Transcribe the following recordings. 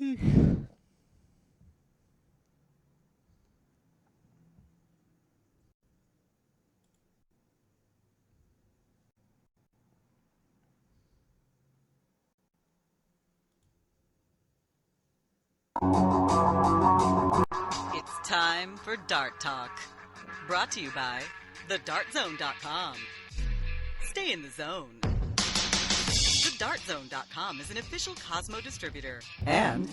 It's time for Dart Talk. Brought to you by thedartzone.com. Stay in the zone. Thedartzone.com is an official Cosmo distributor. And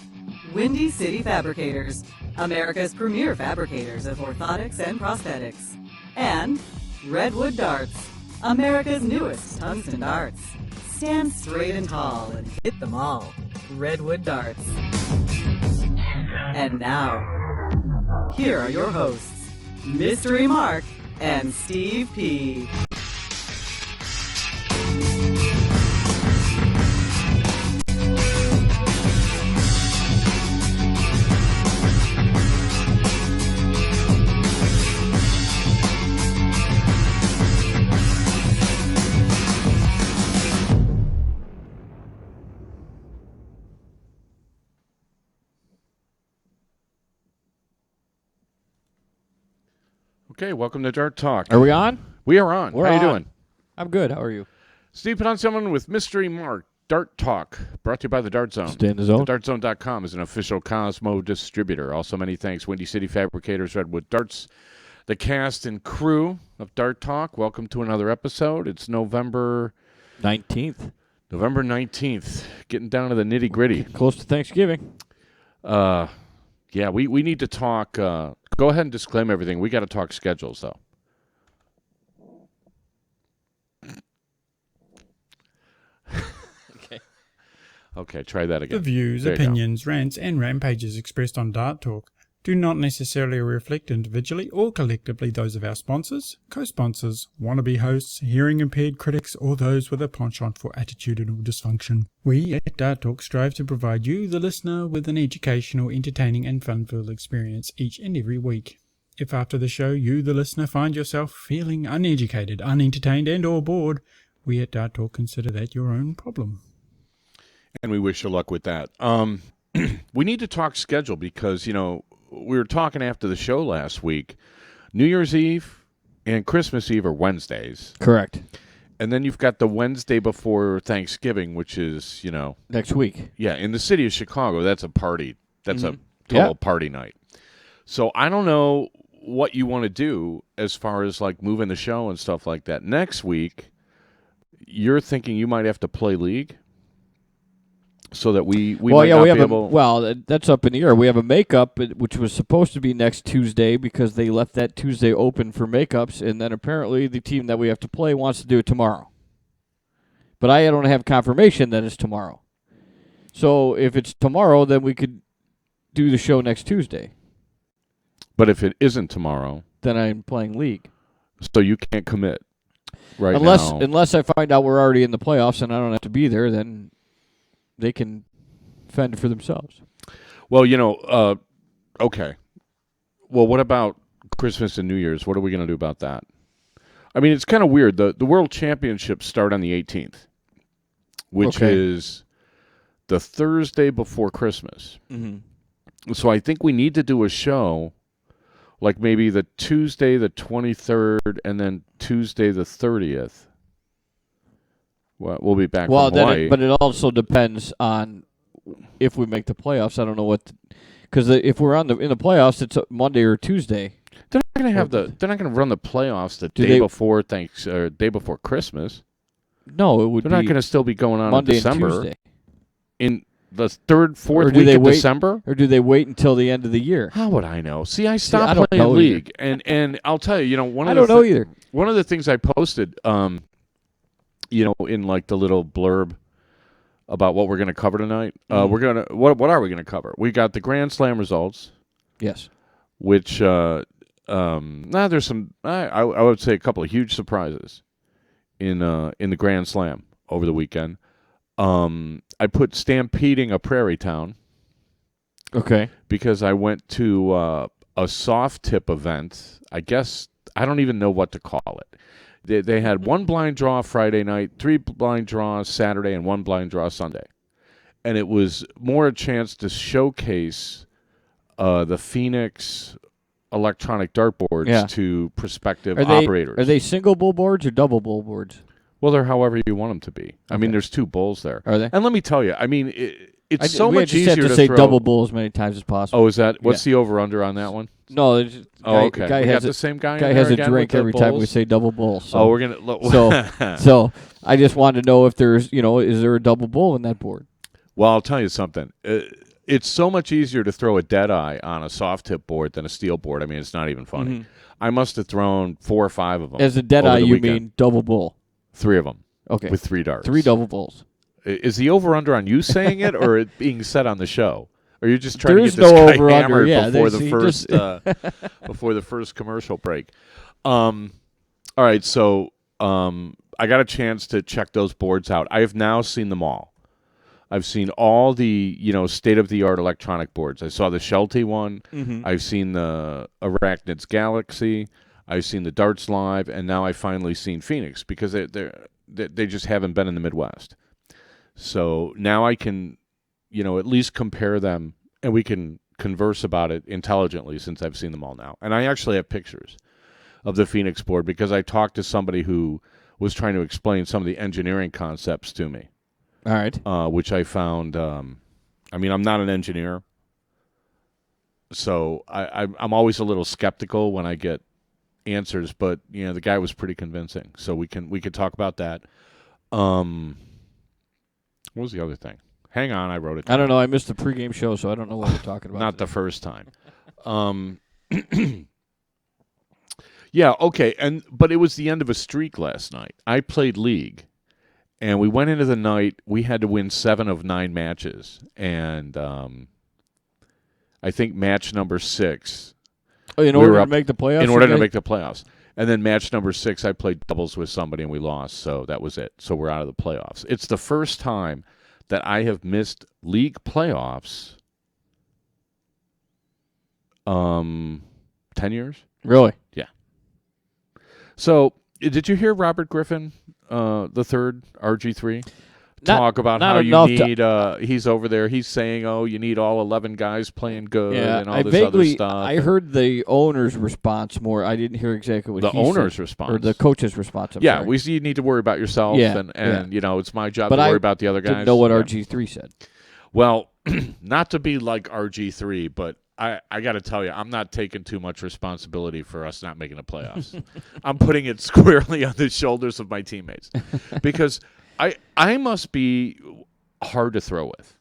Windy City Fabricators, America's premier fabricators of orthotics and prosthetics. And Redwood Darts, America's newest tungsten darts. Stand straight and tall and hit them all. Redwood Darts. And now, here are your hosts, Mystery Mark and Steve P. Okay, welcome to Dart Talk. Are we on? We are on. How you doing? I'm good. How are you? Steve Penoncelman with Mystery Mark. Dart Talk, brought to you by the Dart Zone. Stay in the zone. TheDartZone.com is an official Cosmo distributor. Also, many thanks, Windy City Fabricators, Redwood Darts, the cast and crew of Dart Talk. Welcome to another episode. It's November 19th. November 19th. Getting down to the nitty-gritty. Close to Thanksgiving. Yeah, we need to talk. Go ahead and disclaim everything. We got to talk schedules, though. Okay, try that again. The views, opinions, rants, and rampages expressed on Dart Talk do not necessarily reflect individually or collectively those of our sponsors, co-sponsors, wannabe hosts, hearing-impaired critics, or those with a penchant for attitudinal dysfunction. We at Dart Talk strive to provide you, the listener, with an educational, entertaining, and fun-filled experience each and every week. If after the show you, the listener, find yourself feeling uneducated, unentertained, and or bored, we at Dart Talk consider that your own problem. And we wish you luck with that. We need to talk schedule because, you know, we were talking after the show last week. New Year's Eve and Christmas Eve are Wednesdays. Correct. And then you've got the Wednesday before Thanksgiving, which is, you know. Next week. Yeah, in the city of Chicago, that's a party. That's a total party night. So I don't know what you want to do as far as, like, moving the show and stuff like that. Next week, you're thinking you might have to play League? So that we might not be able... Well, that's up in the air. We have a makeup, which was supposed to be next Tuesday because they left that Tuesday open for makeups, and then apparently the team that we have to play wants to do it tomorrow. But I don't have confirmation that it's tomorrow. So if it's tomorrow, then we could do the show next Tuesday. But if it isn't tomorrow... Then I'm playing League. So you can't commit right now. Unless I find out we're already in the playoffs and I don't have to be there, then... They can fend for themselves. Well, you know, okay. Well, what about Christmas and New Year's? What are we going to do about that? I mean, it's kind of weird. The World Championships start on the 18th, which is the Thursday before Christmas. Mm-hmm. So I think we need to do a show like maybe the Tuesday the 23rd and then Tuesday the 30th. Well, we'll be back from Hawaii. But it also depends on if we make the playoffs. I don't know what, because if we're in the playoffs, it's Monday or Tuesday. They're not going to They're not going to run the playoffs the day before Christmas. No, it would. They're not going to still be going on Monday in December. And Tuesday. In the fourth week of December, or do they wait until the end of the year? How would I know? See, I stopped playing League, and I'll tell you, I don't know either. One of the things I posted. You know, in like the little blurb about what we're going to cover tonight. What are we going to cover? We got the Grand Slam results. Yes. Which there's some. I would say a couple of huge surprises in the Grand Slam over the weekend. I put stampeding a Prairie Town. Okay. Because I went to a soft tip event. I guess I don't even know what to call it. They had one blind draw Friday night, 3 blind draws Saturday, and 1 blind draw Sunday. and it was more a chance to showcase the Phoenix electronic dartboards to prospective operators. Are they single bull boards or double bull boards? Well, they're however you want them to be. I mean, there's 2 bulls there. Are they? And let me tell you, I mean, it's so we much just easier have to to say throw. double bull as many times as possible. Oh, is that what's the over/under on that one? No, Okay. Guy we has got the same guy. Guy in has there a again drink with the every time we bulls? say double bull. So. Oh, we're gonna. So I just wanted to know if there's, is there a double bull in that board? Well, I'll tell you something. It's so much easier to throw a dead eye on a soft tip board than a steel board. I mean, it's not even funny. Mm-hmm. I must have thrown 4 or 5 of them. As a dead over eye, the you weekend. mean double bull? 3 of them. Okay. With 3 darts. 3 double bulls. Is the over/under on you saying it, or it being said on the show? Or are you just trying There to is get this no guy over/under. hammered Yeah, before the he first before the first commercial break? All right, so I got a chance to check those boards out. I have now seen them all. I've seen all the state-of-the-art electronic boards. I saw the Sheltie one. Mm-hmm. I've seen the Arachnids Galaxy. I've seen the Darts Live, and now I've finally seen Phoenix because they just haven't been in the Midwest. So now I can, at least compare them, and we can converse about it intelligently since I've seen them all now. And I actually have pictures of the Phoenix board because I talked to somebody who was trying to explain some of the engineering concepts to me. All right. Which I found, I'm not an engineer, so I'm always a little skeptical when I get answers, but the guy was pretty convincing, so we could talk about that. What was the other thing? Hang on, I wrote it down. I don't know. I missed the pregame show, so I don't know what we're talking about. Not the first time. Yeah, okay, but it was the end of a streak last night. I played League, and we went into the night. We had to win 7 of 9 matches, and I think match number 6. In order to make the playoffs? In order to make the playoffs. And then match number 6, I played doubles with somebody, and we lost, so that was it. So we're out of the playoffs. It's the first time that I have missed League playoffs 10 years. Really? Yeah. So, did you hear Robert Griffin, the third, RG3, talk about how you need, he's over there, he's saying, you need all 11 guys playing good and all this other stuff. I heard the owner's response more. I didn't hear exactly what the he owner's said. response. Or the coach's response. I'm sorry. You need to worry about yourself, and it's my job to worry about the other guys. Didn't know what RG3 said. Well, not to be like RG3, but I got to tell you, I'm not taking too much responsibility for us not making the playoffs. I'm putting it squarely on the shoulders of my teammates because I must be hard to throw with.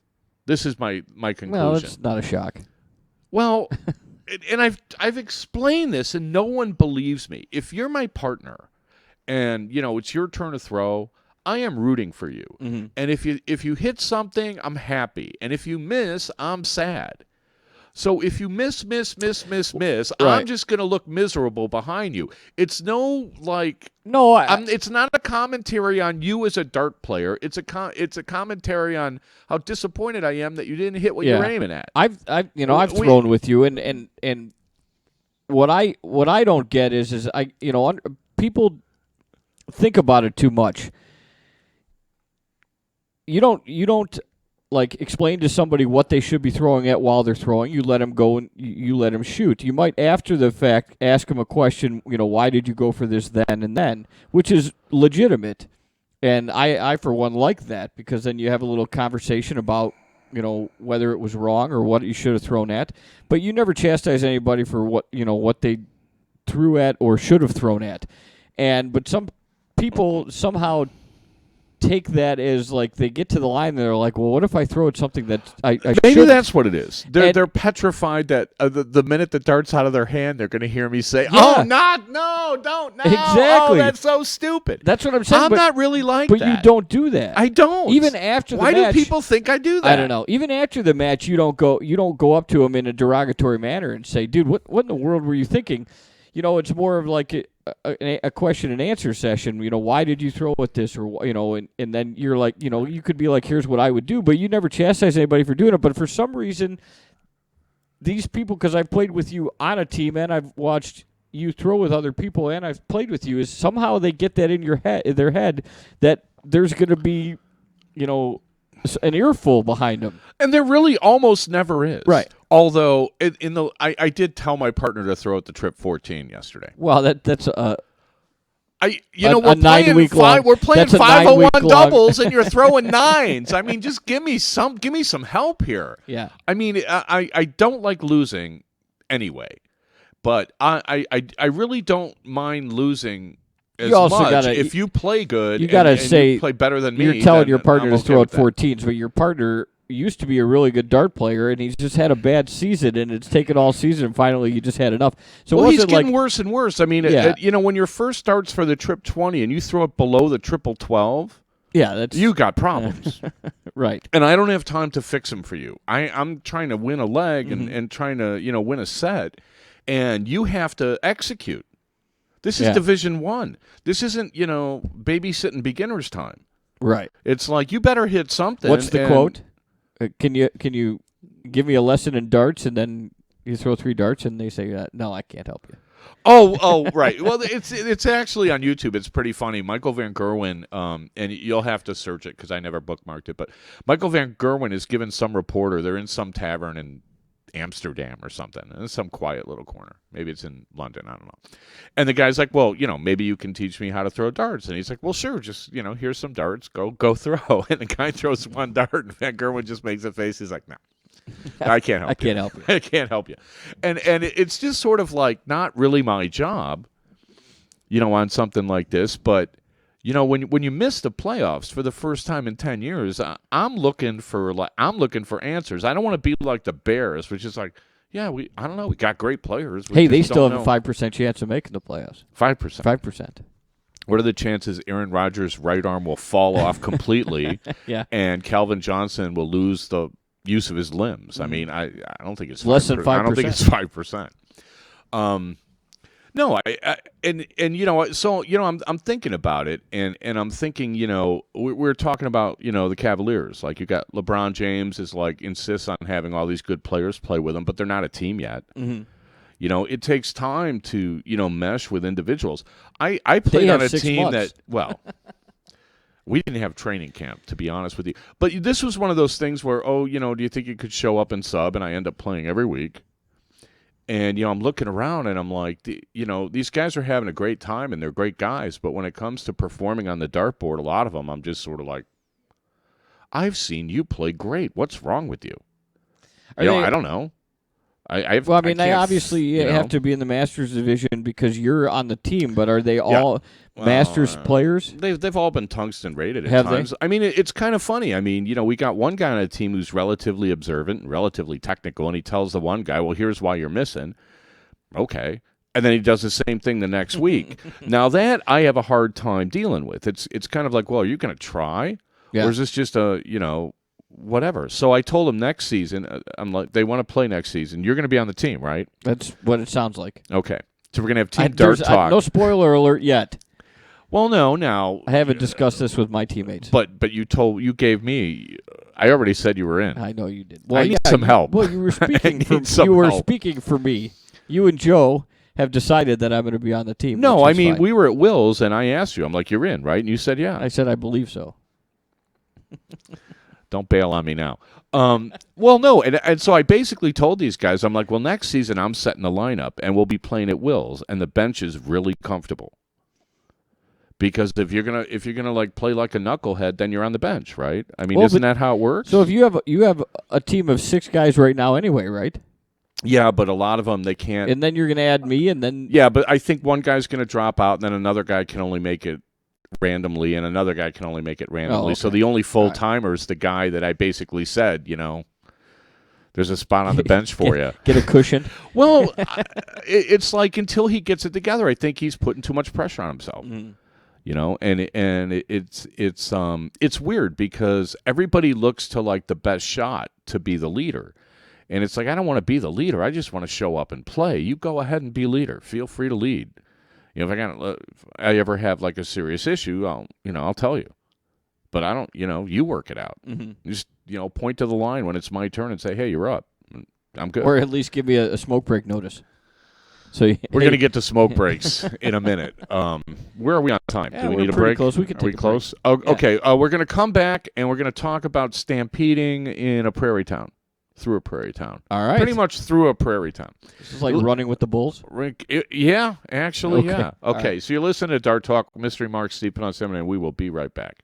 This is my conclusion. Well, it's not a shock. Well, and I've explained this, and no one believes me. If you're my partner, and it's your turn to throw, I am rooting for you. Mm-hmm. And if you hit something, I'm happy, and if you miss, I'm sad. So if you miss, Right. I'm just going to look miserable behind you. It's it's not a commentary on you as a dart player. It's a commentary on how disappointed I am that you didn't hit what you're aiming at. I've thrown with you, and what I don't get is people think about it too much. You don't explain to somebody what they should be throwing at while they're throwing. You let them go and you let them shoot. You might, after the fact, ask them a question, why did you go for this then and then, which is legitimate. And I for one, like that, because then you have a little conversation about, whether it was wrong or what you should have thrown at. But you never chastise anybody for what they threw at or should have thrown at. But some people somehow take that as they get to the line and they're like, well, what if I throw at something that I maybe should? That's what it is. They're petrified that the minute the dart's out of their hand, they're going to hear me say, don't, no. Exactly. Oh, that's so stupid. That's what I'm saying. I'm not really like but that. you don't do that. I don't. Even after the Why match. do people think I do that? I don't know. Even after the match, you don't go up to him in a derogatory manner and say, dude, what in the world were you thinking? It's more of like a question and answer session. Why did you throw at this? Or, and then you're like, you could be like, here's what I would do. But you never chastise anybody for doing it. But for some reason, these people, because I've played with you on a team and I've watched you throw with other people and I've played with you, is somehow they get that in their head that there's going to be, an earful behind them. And there really almost never is. Right. Although I did tell my partner to throw at the trip 14 yesterday. Well, that's we're a playing 9-week long. We're playing That's a 501 9-week doubles, and you're throwing nines. I mean, just give me some help here. Yeah. I mean, I don't like losing anyway, but I really don't mind losing as You also much gotta- if you play good. You got to and say you play better than me. You're telling then your partner I'm to okay throw with at that. 14s, but your partner used to be a really good dart player, and he's just had a bad season, and it's taken all season, and finally you just had enough. So Well, it he's wasn't getting like worse and worse. I mean, Yeah. when your first starts for the trip 20 and you throw it below the triple 12, yeah, that's you got problems. right. And I don't have time to fix them for you. I'm trying to win a leg and trying to win a set, and you have to execute. This is Yeah. Division 1. This isn't babysitting beginners time. Right. It's like you better hit something. What's the and- quote? Can you give me a lesson in darts, and then you throw 3 darts, and they say, no, I can't help you. Oh, right. Well, it's actually on YouTube. It's pretty funny. Michael Van Gerwen, and you'll have to search it because I never bookmarked it. But Michael Van Gerwen is given some reporter. They're in some tavern in Amsterdam or something, in some quiet little corner. Maybe it's in London. I don't know. And the guy's like, well, maybe you can teach me how to throw darts. And he's like, well, sure. Just, here's some darts. Go throw. And the guy throws one dart, and Van Gerwen just makes a face. He's like, no. I can't help you. I can't help you. I can't help you. And it's just sort of like not really my job, on something like this. But, when you miss the playoffs for the first time in 10 years, I'm looking for answers. I don't want to be like the Bears, which is like, yeah, I don't know. We got great players. We They just still don't have know. a 5% chance of making the playoffs. 5%. 5%. What are the chances Aaron Rodgers' right arm will fall off completely Yeah. and Calvin Johnson will lose the use of his limbs? I mean, I don't think it's Less than 5%. I don't think 5%. it's 5%. No, so I'm thinking about it, and I'm thinking, we're talking about the Cavaliers. Like, you got LeBron James is like insists on having all these good players play with him, but they're not a team yet. Mm-hmm. It takes time to mesh with individuals. I played They on have a 6 team months. we didn't have training camp, to be honest with you. But this was one of those things where, do you think you could show up and sub? And I end up playing every week. And, I'm looking around and I'm like, these guys are having a great time and they're great guys. But when it comes to performing on the dartboard, a lot of them, I'm just sort of like, I've seen you play great. What's wrong with you? I don't know. They obviously have to be in the Masters division because you're on the team, but are they all Masters players? They've all been tungsten rated at Have times. they? I mean, it's kind of funny. I mean, we got one guy on a team who's relatively observant and relatively technical, and he tells the one guy, well, here's why you're missing. Okay. And then he does the same thing the next week. Now, that I have a hard time dealing with. It's kind of like, well, are you going to try? Yeah. Or is this just whatever. So I told him next season, I'm like, they want to play next season. You're going to be on the team, right? That's what it sounds like. Okay. So we're going to have team dart talk. No spoiler alert yet. Well, no, now I haven't discussed this with my teammates. But you gave me. I already said you were in. I know you did. I need some help. Well, you were speaking I need some help. speaking for me. You and Joe have decided that I'm going to be on the team. No, which I is mean, fine. we were at Will's, and I asked you. I'm like, you're in, right? And you said, yeah. I said I believe so. Don't bail on me now. Well, no, and so I basically told these guys, I'm like, well, next season I'm setting the lineup, and we'll be playing at Will's, and the bench is really comfortable. Because if you're gonna like play like a knucklehead, then you're on the bench, right? I mean, isn't that how it works? So if you have a team of 6 guys right now anyway, right? Yeah, but a lot of them they can't. And then you're going to add me, and then Yeah, but I think one guy's going to drop out, and then another guy can only make it randomly, and another guy can only make it randomly. Oh, okay. So the only full-timer is the guy that I basically said, there's a spot on the bench for you. get a cushion. Well, it's like until he gets it together, I think he's putting too much pressure on himself. Mm. And it's weird because everybody looks to like the best shot to be the leader. And it's like, I don't want to be the leader. I just want to show up and play. You go ahead and be leader. Feel free to lead. If I ever have like a serious issue, I'll tell you. But I don't, you work it out. Mm-hmm. Just, point to the line when it's my turn and say, hey, you're up. I'm good. Or at least give me a smoke break notice. So We're going to get to smoke breaks in a minute. Where are we on time? Yeah, Do we we're need a pretty break? close. We can Are take we a close? break. Oh, okay. We're going to come back, and we're going to talk about stampeding in a prairie town, through a prairie town. All right. Pretty much through a prairie town. This is like running with the bulls. Yeah, actually, Okay. yeah. All Okay, right. so you're listening to Dart Talk, Mystery Mark, Steve Penn, and we will be right back.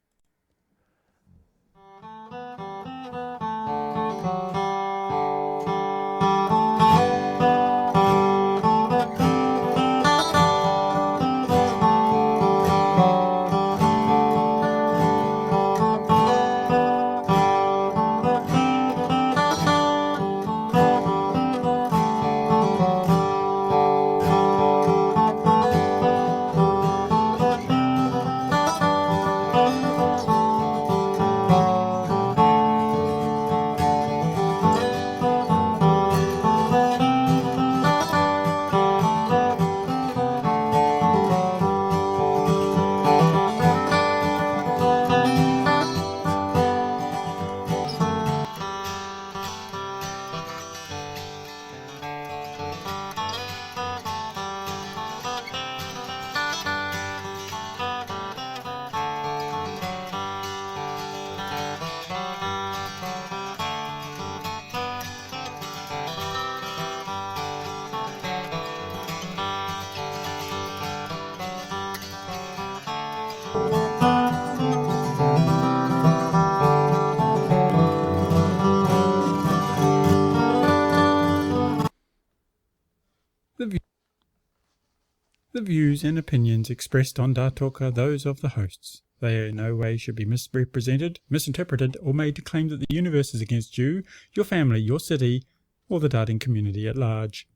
The views and opinions expressed on Dart Talk are those of the hosts. They in no way should be misrepresented, misinterpreted, or made to claim that the universe is against you, your family, your city, or the darting community at large.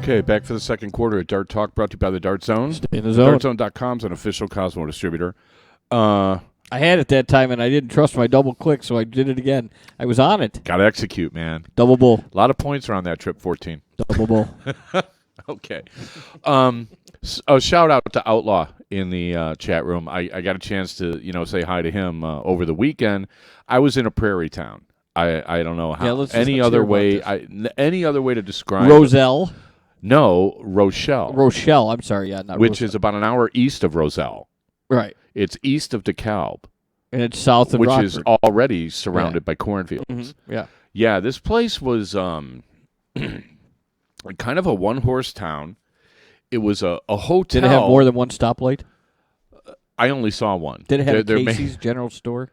Okay, back for the second quarter of Dart Talk, brought to you by the Dart Zone. Stay in the zone. DartZone.com is an official Cosmo distributor. I had it that time, and I didn't trust my double click, so I did it again. I was on it. Got to execute, man. Double bull. A lot of points are on that trip, 14. Double bull. Okay. A shout out to Outlaw in the chat room. I got a chance to say hi to him over the weekend. I was in a prairie town. I don't know how let's any hear other about way this. any other way to describe Roselle. it. No, Rochelle. Rochelle. I'm sorry. Yeah, not which Roselle. is about an hour east of Roselle. Right. It's east of DeKalb, And it's south of which Rockford. is already surrounded by cornfields. Mm-hmm. Yeah. Yeah, this place was kind of a one-horse town. It was a hotel. Did it have more than one stoplight? I only saw one. Did it have There a may- Casey's General Store?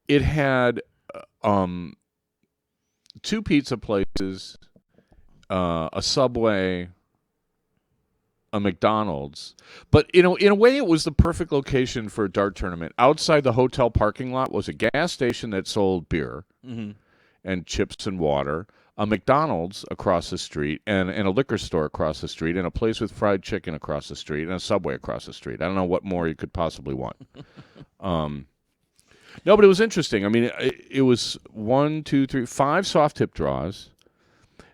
It had two pizza places, a Subway, a McDonald's. But in a way, it was the perfect location for a dart tournament. Outside the hotel parking lot was a gas station that sold beer and chips and water, a McDonald's across the street, and a liquor store across the street, and a place with fried chicken across the street, and a Subway across the street. I don't know what more you could possibly want. No, but it was interesting. I mean, it was 1, 2, 3, 5 soft tip draws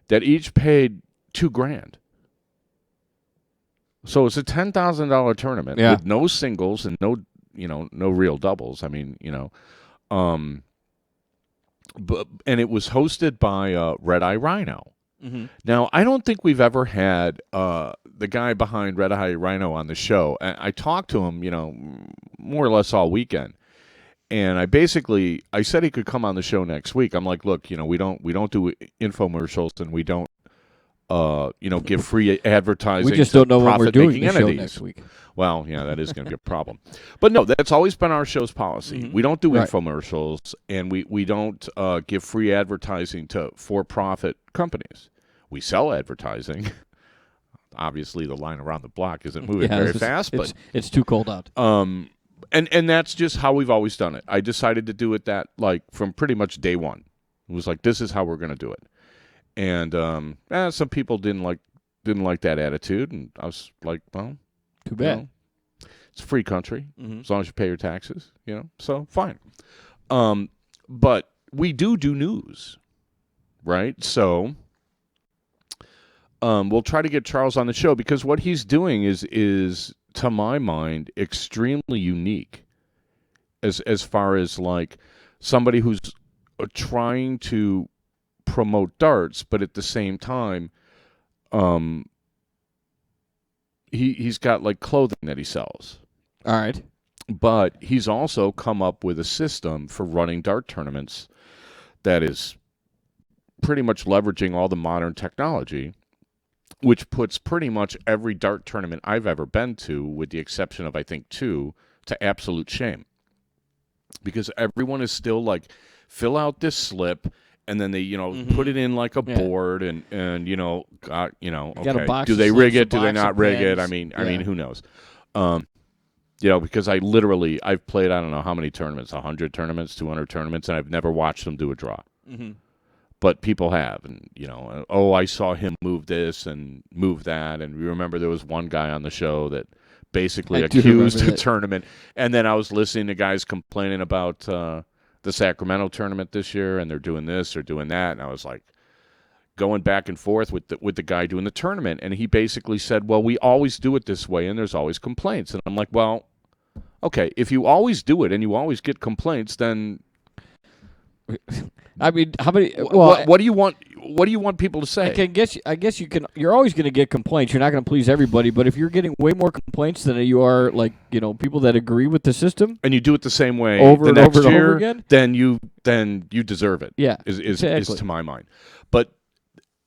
that each paid $2,000. So it's a $10,000 tournament with no singles and no real doubles. I mean, and it was hosted by Red Eye Rhino. Mm-hmm. Now, I don't think we've ever had the guy behind Red Eye Rhino on the show. I talked to him, more or less all weekend. And I said he could come on the show next week. I'm like, look, we don't do infomercials, and we don't, give free advertising. We just don't know when we're doing the show entities. next week. Well, yeah, that is going to be a problem. But no, that's always been our show's policy. Mm-hmm. We don't do infomercials, and we don't give free advertising to for-profit companies. We sell advertising. Obviously, the line around the block isn't moving very fast, but it's too cold out. And that's just how we've always done it. I decided to do it from pretty much day one. It was like, this is how we're going to do it. And some people didn't like that attitude, and I was like, well, too bad. It's a free country as long as you pay your taxes, so fine. But we do news, right? So we'll try to get Charles on the show because what he's doing is to my mind extremely unique as far as like somebody who's trying to promote darts, but at the same time, he's got like clothing that he sells. All right. But he's also come up with a system for running dart tournaments that is pretty much leveraging all the modern technology, which puts pretty much every dart tournament I've ever been to, with the exception of, I think, 2, to absolute shame. Because everyone is still like, fill out this slip, and then they, put it in like a board, and okay, do they rig it? Do they not rig it? I mean, who knows? Because I've played, I don't know how many tournaments, 100 tournaments, 200 tournaments, and I've never watched them do a draw. Mm-hmm. But people have, and, I saw him move this and move that, and we remember there was one guy on the show that basically accused the tournament, and then I was listening to guys complaining about the Sacramento tournament this year, and they're doing this or doing that, and I was like going back and forth with the guy doing the tournament, and he basically said, well, we always do it this way, and there's always complaints, and I'm like, well, okay, if you always do it and you always get complaints, then I mean, how many? What do you want? What do you want people to say? I guess you can. You're always going to get complaints. You're not going to please everybody. But if you're getting way more complaints than you are, people that agree with the system, and you do it the same way over the and next over and year, over again, then you deserve it. Yeah, is exactly. to my mind. But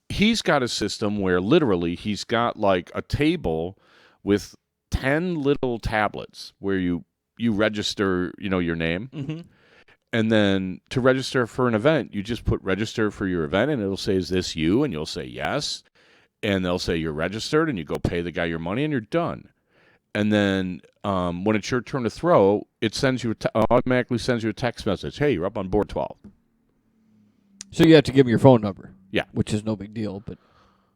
he's got a system where literally he's got like a table with 10 little tablets where you register, your name. Mm-hmm. And then to register for an event, you just put register for your event, and it'll say, is this you? And you'll say yes. And they'll say you're registered, and you go pay the guy your money, and you're done. And then when it's your turn to throw, it automatically sends you a text message. Hey, you're up on board 12. So you have to give them your phone number. Yeah. Which is no big deal, but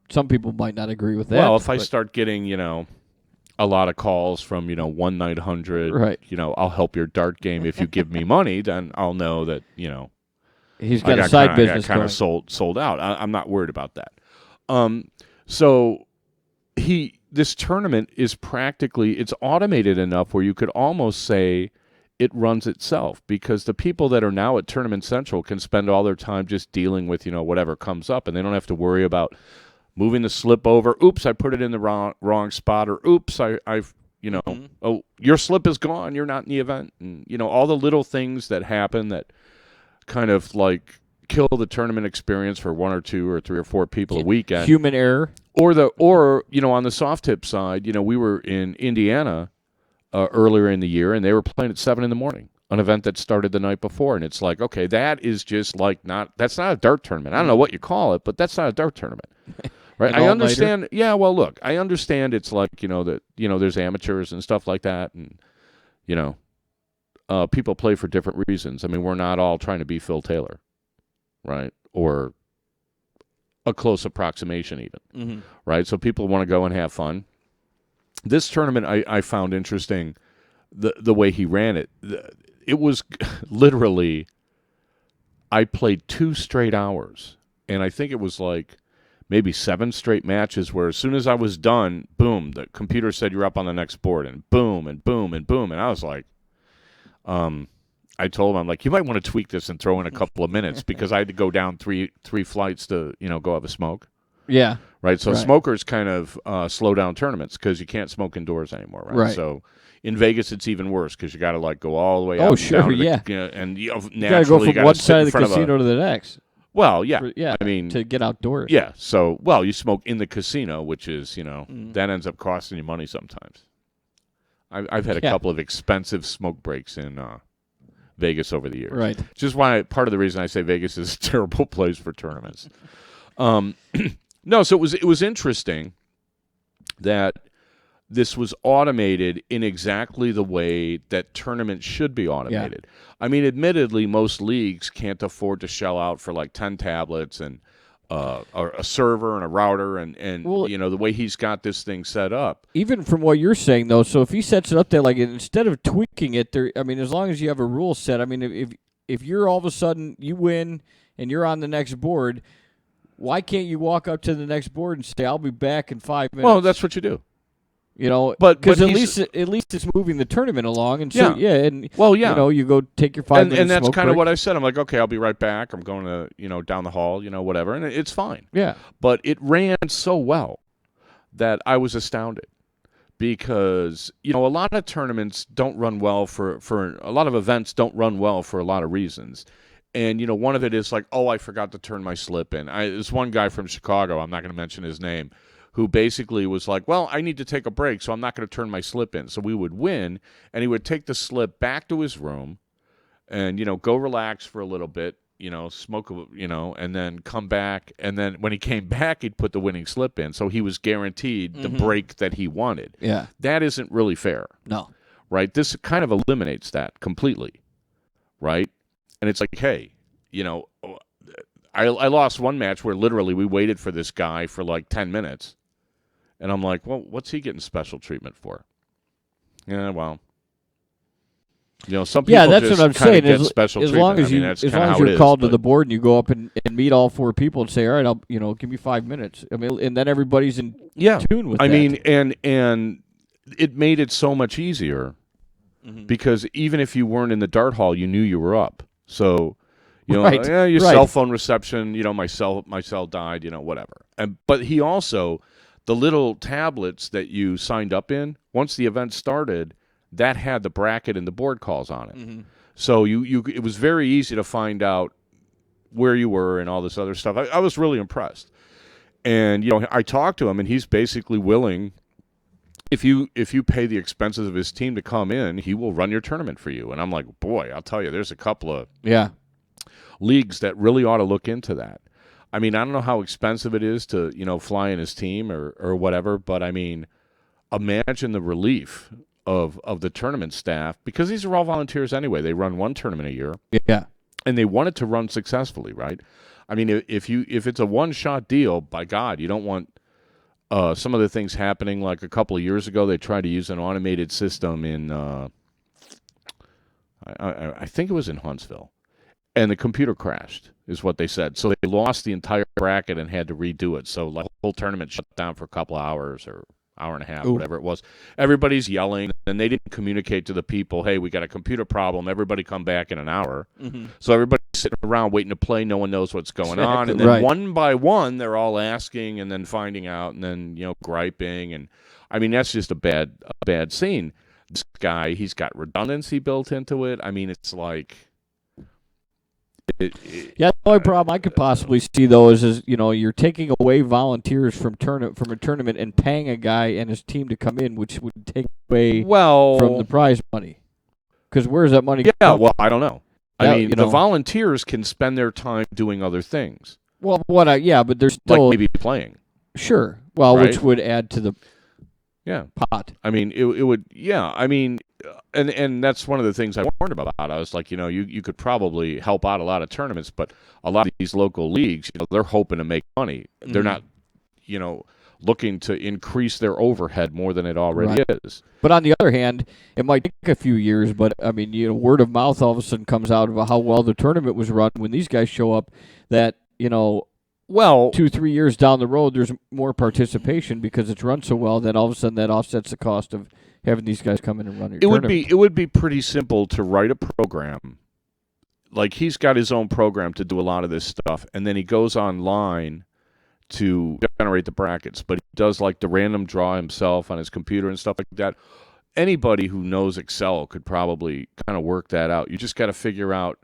some people might not agree with that. Well, if I start getting, a lot of calls from, 1-900, right. I'll help your dart game if you give me money, then I'll know that, he's got a side business kind of sold out. I'm not worried about that. So this tournament is it's automated enough where you could almost say it runs itself, because the people that are now at Tournament Central can spend all their time just dealing with, whatever comes up, and they don't have to worry about moving the slip over. Oops, I put it in the wrong spot. Or oops, I've oh, your slip is gone. You're not in the event. And all the little things that happen that kind of like kill the tournament experience for 1 or 2 or 3 or 4 people a weekend. Human error. Or on the soft tip side, we were in Indiana earlier in the year, and they were playing at 7 a.m. An event that started the night before, and it's like, okay, that is just like that's not a dart tournament. I don't know what you call it, but that's not a dart tournament. Right? I understand. Yeah, well, look, I understand it's like, that, there's amateurs and stuff like that, and, people play for different reasons. I mean, we're not all trying to be Phil Taylor, right? Or a close approximation even, right? So people want to go and have fun. This tournament I found interesting, the way he ran it. It was literally, I played 2 straight hours, and I think it was like maybe 7 straight matches where as soon as I was done, boom, the computer said you're up on the next board, and boom, and boom, and boom. And I was like, I told him, I'm like, you might want to tweak this and throw in a couple of minutes, because I had to go down three flights to, go have a smoke. Yeah. Right. So smokers kind of slow down tournaments because you can't smoke indoors anymore. Right. So in Vegas, it's even worse because you got to like go all the way out. Oh, sure. Down yeah. And you got to go from one side of the casino to the next. Well, yeah. I mean, to get outdoors. Yeah. So, you smoke in the casino, which is, that ends up costing you money sometimes. I've had a couple of expensive smoke breaks in Vegas over the years. Right. Which is why part of the reason I say Vegas is a terrible place for tournaments. No, so it was interesting that this was automated in exactly the way that tournaments should be automated. Yeah. I mean, admittedly, most leagues can't afford to shell out for like 10 tablets and a server and a router and the way he's got this thing set up. Even from what you're saying, though, so if he sets it up there, like instead of tweaking it, as long as you have a rule set, I mean, if you're all of a sudden, you win and you're on the next board, why can't you walk up to the next board and say, I'll be back in 5 minutes? Well, that's what you do. Because at least it's moving the tournament along, and so you go take your 5 minutes, and that's kind of break. what I said. I'm like, okay, I'll be right back. I'm going to down the hall, whatever, and it's fine. Yeah, but it ran so well that I was astounded because a lot of tournaments don't run well for a lot of events don't run well for a lot of reasons, and one of it is like, oh, I forgot to turn my slip in. There's one guy from Chicago, I'm not going to mention his name, who basically was like, well, I need to take a break, so I'm not going to turn my slip in. So we would win, and he would take the slip back to his room and, go relax for a little bit, smoke, and then come back. And then when he came back, he'd put the winning slip in. So he was guaranteed the break that he wanted. Yeah. That isn't really fair. No. Right? This kind of eliminates that completely. Right? And it's like, hey, I lost one match where literally we waited for this guy for like 10 minutes. And I'm like, well, what's he getting special treatment for? Yeah, well, some people that's just what I'm kind of saying. get special as treatment. long as you're called to the board and you go up and meet all four people and say, all right, I'll give me 5 minutes. I mean, and then everybody's in tune with that. I mean, and it made it so much easier because even if you weren't in the dart hall, you knew you were up. So, your cell phone reception, my cell died, whatever. But he also, the little tablets that you signed up in, once the event started, that had the bracket and the board calls on it. So it was very easy to find out where you were and all this other stuff. I was really impressed. And, I talked to him, and he's basically willing, if you pay the expenses of his team to come in, he will run your tournament for you. And I'm like, boy, I'll tell you, there's a couple of leagues that really ought to look into that. I mean, I don't know how expensive it is to, fly in his team or whatever, but I mean, imagine the relief of the tournament staff, because these are all volunteers anyway. They run one tournament a year. Yeah. And they want it to run successfully, right? I mean, if it's a one-shot deal, by God, you don't want some of the things happening. Like a couple of years ago, they tried to use an automated system in, I think it was in Huntsville. And the computer crashed, is what they said. So they lost the entire bracket and had to redo it. So like, the whole tournament shut down for a couple of hours or hour and a half, whatever it was. Everybody's yelling, and they didn't communicate to the people, hey, we got a computer problem. Everybody come back in an hour. So everybody's sitting around waiting to play. No one knows what's going on. And then one by one, they're all asking and then finding out and then, griping. And, I mean, that's just a bad scene. This guy, he's got redundancy built into it. I mean, it's like... the only problem I could possibly see, though, is you're taking away volunteers from a tournament and paying a guy and his team to come in, which would take away from the prize money. Because where's that money? Yeah, well, I don't know. I mean, the volunteers can spend their time doing other things. Well, but they're still like maybe playing. Sure. Well, which would add to the pot. I mean, it would. Yeah, I mean. And that's one of the things I warned about. I was like, you could probably help out a lot of tournaments, but a lot of these local leagues, they're hoping to make money. They're not, looking to increase their overhead more than it already is. But on the other hand, it might take a few years, but I mean, word of mouth all of a sudden comes out about how well the tournament was run when these guys show up that, 2-3 years down the road, there's more participation because it's run so well that all of a sudden that offsets the cost of having these guys come in and run your tournament. It would be pretty simple to write a program. Like, he's got his own program to do a lot of this stuff, and then he goes online to generate the brackets, but he does like the random draw himself on his computer and stuff like that. Anybody who knows Excel could probably kind of work that out. You just got to figure out,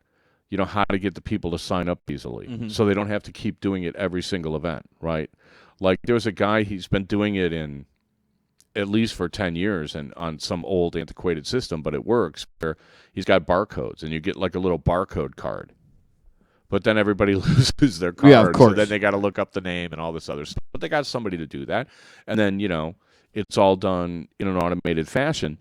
how to get the people to sign up easily so they don't have to keep doing it every single event, right? Like, there's a guy, he's been doing it in at least for 10 years and on some old antiquated system, but it works, where he's got barcodes and you get like a little barcode card. But then everybody loses their card. Yeah, of course. So then they got to look up the name and all this other stuff. But they got somebody to do that. And then, it's all done in an automated fashion.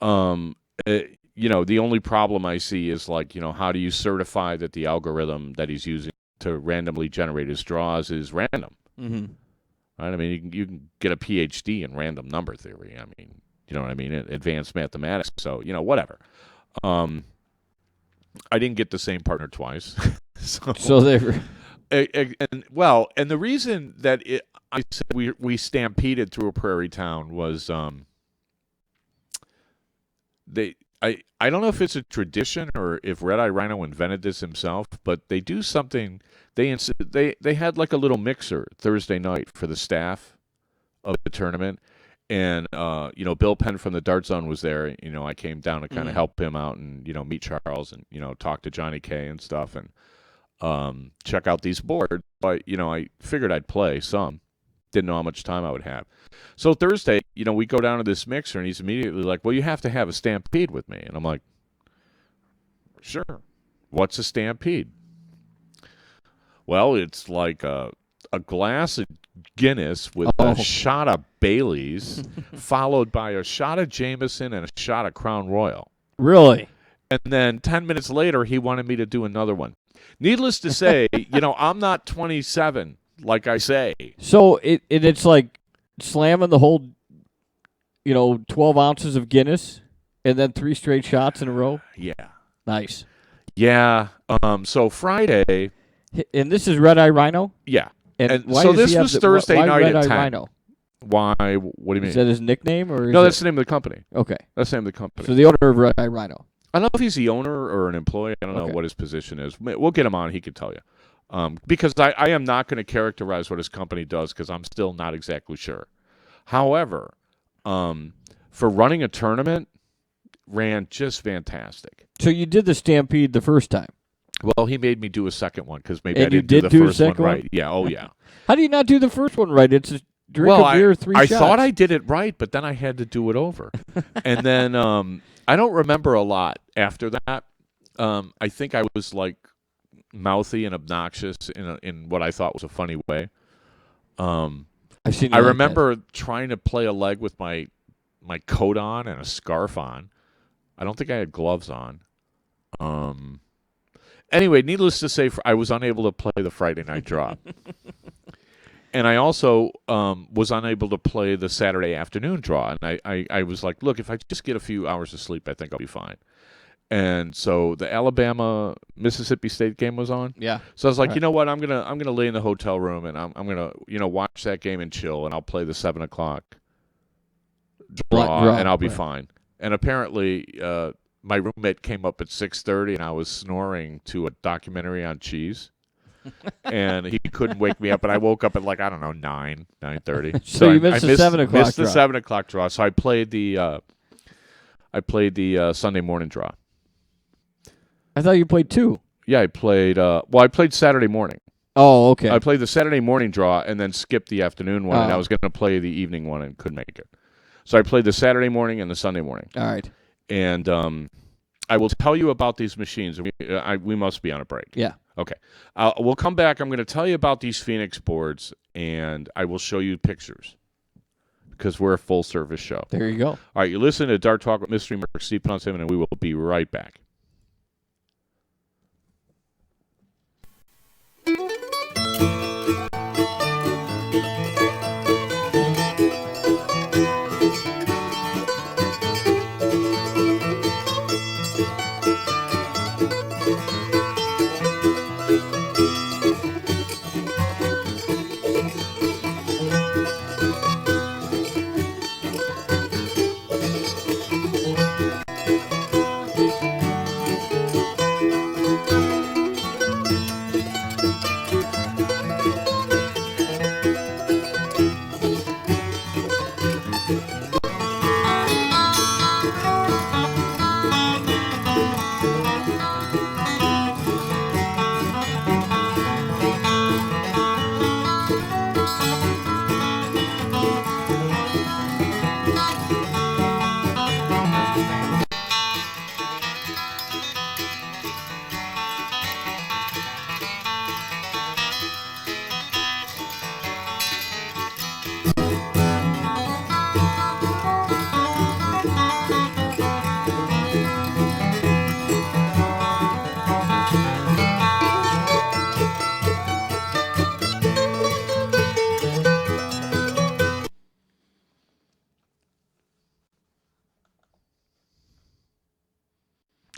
The only problem I see is like, how do you certify that the algorithm that he's using to randomly generate his draws is random? Right? I mean, you can get a PhD in random number theory. I mean, you know what I mean? Advanced mathematics. So, whatever. I didn't get the same partner twice. So they were... and the reason that I said we stampeded through a prairie town was I don't know if it's a tradition or if Red Eye Rhino invented this himself, but they do something. They had like a little mixer Thursday night for the staff of the tournament, and Bill Penn from the Dart Zone was there. I came down to kind of help him out and meet Charles and talk to Johnny K and stuff and check out these boards. But I figured I'd play some. Didn't know how much time I would have. So Thursday, we go down to this mixer, and he's immediately like, well, you have to have a stampede with me. And I'm like, sure. What's a stampede? Well, it's like a glass of Guinness with a shot of Bailey's, followed by a shot of Jameson and a shot of Crown Royal. Really? And then 10 minutes later, he wanted me to do another one. Needless to say, I'm not 27, like I say. So it's like slamming the whole, 12 ounces of Guinness and then 3 straight shots in a row? Yeah. Nice. Yeah. So Friday. And this is Red Eye Rhino? Yeah. And why so does this he have was Thursday why night Red at Eye 10. Rhino? Why? What do you mean? Is that his nickname? Or No, that's the name of the company. Okay. That's the name of the company. So the owner of Red Eye Rhino. I don't know if he's the owner or an employee. I don't know what his position is. We'll get him on. He could tell you. Because I am not going to characterize what his company does because I'm still not exactly sure. However, for running a tournament, ran just fantastic. So you did the Stampede the first time? Well, he made me do a second one because maybe And I didn't you do did the do first a one second right. one? Yeah, oh yeah. How do you not do the first one right? It's a drink of beer, 3 shots. I thought I did it right, but then I had to do it over. And then I don't remember a lot after that. I think I was like mouthy and obnoxious in what I thought was a funny way. I've seen. I remember trying to play a leg with my coat on and a scarf on. I don't think I had gloves on. Anyway, needless to say, I was unable to play the Friday night draw. And I also was unable to play the Saturday afternoon draw. And I was like, look, if I just get a few hours of sleep, I think I'll be fine. And so the Alabama-Mississippi State game was on. Yeah. So I was like, you know what? I'm gonna lay in the hotel room and I'm gonna watch that game and chill, and I'll play the 7 o'clock draw and I'll be fine. And apparently, my roommate came up at 6:30, and I was snoring to a documentary on cheese. And he couldn't wake me up, and I woke up at 9:30. So you missed the 7 o'clock missed draw. the 7 o'clock draw. So I played the Sunday morning draw. I thought you played 2. Yeah, I played. I played Saturday morning. Oh, okay. I played the Saturday morning draw and then skipped the afternoon one, and I Oh. was going to play the evening one and couldn't make it. So I played the Saturday morning and the Sunday morning. All right. And I will tell you about these machines. We must be on a break. Yeah. Okay. We'll come back. I'm going to tell you about these Phoenix boards, and I will show you pictures because we're a full-service show. There you go. All right, you listen to Dart Talk with Mystery Mark, Steve Ponseman, and we will be right back.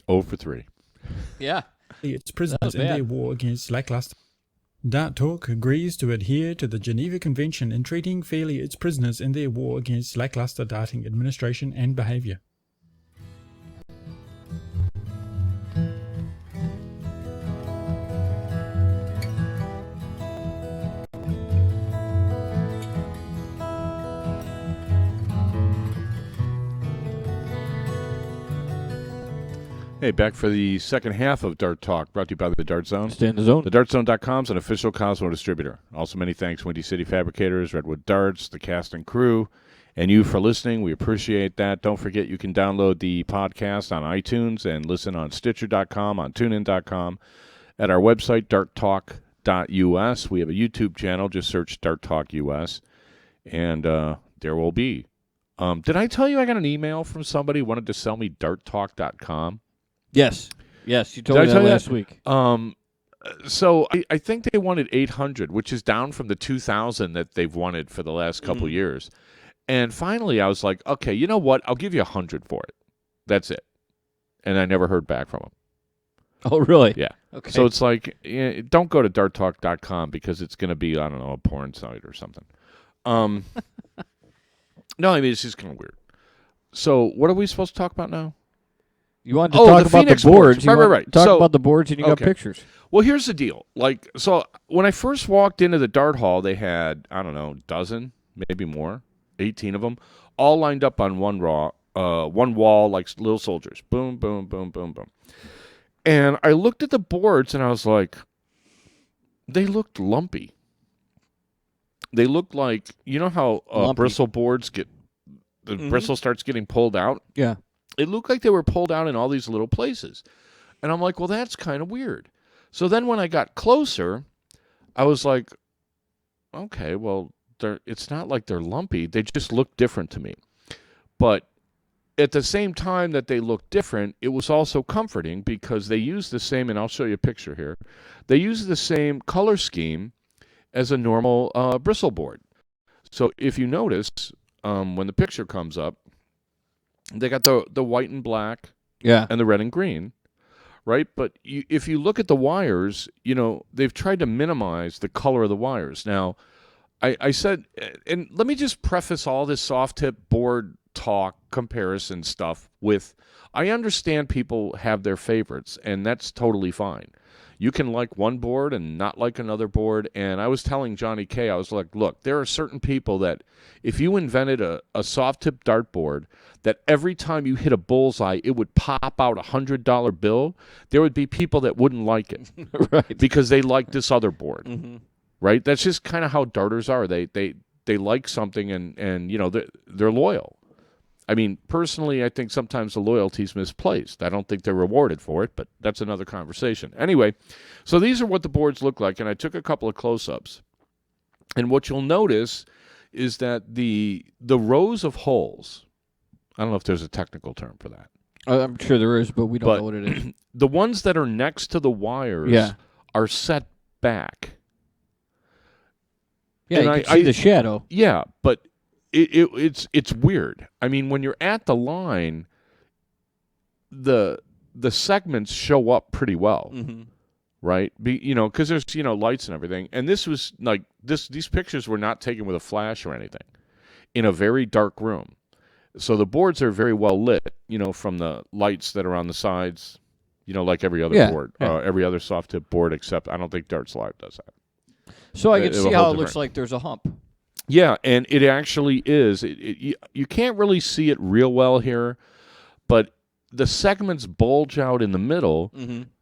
Oh for 3. Yeah. Its prisoners was in bad. their war against lackluster Dart Talk agrees to adhere to the Geneva Convention in treating fairly its prisoners in their war against lackluster darting administration and behaviour. Hey, back for the second half of Dart Talk, brought to you by the Dart Zone. Stay in the zone. TheDartZone.com is an official Cosmo distributor. Also, many thanks, Windy City Fabricators, Redwood Darts, the cast and crew, and you for listening. We appreciate that. Don't forget you can download the podcast on iTunes and listen on Stitcher.com, on TuneIn.com, at our website, darttalk.us. We have a YouTube channel. Just search Dart Talk US, and there will be. Did I tell you I got an email from somebody who wanted to sell me darttalk.com? Yes, you told me that last week. So I think they wanted 800, which is down from the 2,000 that they've wanted for the last couple years. And finally, I was like, okay, you know what? I'll give you 100 for it. That's it. And I never heard back from them. Oh, really? Yeah. Okay. So it's like, don't go to darttalk.com because it's going to be, I don't know, a porn site or something. No, I mean, it's just kind of weird. So what are we supposed to talk about now? You wanted to talk about Phoenix the boards. Right. Talk So, about the boards, and you got pictures. Well, here's the deal. Like, so when I first walked into the dart hall, they had, I don't know, a dozen, maybe more, 18 of them, all lined up on one wall like little soldiers. Boom, boom, boom, boom, boom. And I looked at the boards, and I was like, they looked lumpy. They looked like, you know how bristle boards get, the bristle starts getting pulled out? Yeah. It looked like they were pulled out in all these little places. And I'm like, well, that's kind of weird. So then when I got closer, I was like, okay, well, it's not like they're lumpy. They just look different to me. But at the same time that they looked different, it was also comforting because they used the same, and I'll show you a picture here, they used the same color scheme as a normal bristle board. So if you notice, when the picture comes up, they got the white and black and the red and green, right? But if you look at the wires, you know, they've tried to minimize the color of the wires. Now, I said, and let me just preface all this soft tip board talk comparison stuff with, I understand people have their favorites, and that's totally fine. You can like one board and not like another board. And I was telling Johnny K, I was like, look, there are certain people that if you invented a soft tip dartboard that every time you hit a bullseye, it would pop out $100 bill, there would be people that wouldn't like it. Right. Because they like this other board. Mm-hmm. Right? That's just kind of how darters are. They like something and you know, they're loyal. I mean, personally, I think sometimes the loyalty is misplaced. I don't think they're rewarded for it, but that's another conversation. Anyway, so these are what the boards look like, and I took a couple of close-ups. And what you'll notice is that the rows of holes, I don't know if there's a technical term for that. I'm sure there is, but we don't know what it is. The ones that are next to the wires are set back. Yeah, and you can see the shadow. Yeah, but it's weird. I mean, when you're at the line, the segments show up pretty well, right? Because there's lights and everything. And this was like these pictures were not taken with a flash or anything, in a very dark room. So the boards are very well lit, from the lights that are on the sides, like every other board, every other soft tip board, except I don't think Darts Live does that. So I can see how it looks like there's a hump. Yeah, and it actually is. You can't really see it real well here, but the segments bulge out in the middle,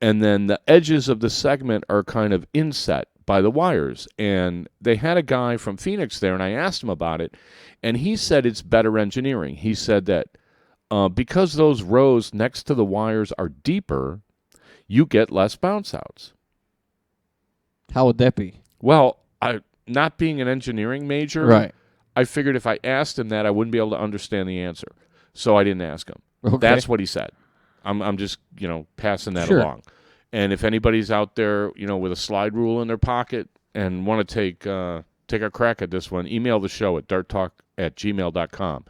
and then the edges of the segment are kind of inset by the wires. And they had a guy from Phoenix there, and I asked him about it, and he said it's better engineering. He said that because those rows next to the wires are deeper, you get less bounce outs. How would that be? Well, not being an engineering major, right. I figured if I asked him that, I wouldn't be able to understand the answer. So I didn't ask him. Okay. That's what he said. I'm just, passing that along. And if anybody's out there, with a slide rule in their pocket and want to take a crack at this one, email the show at darttalk@gmail.com,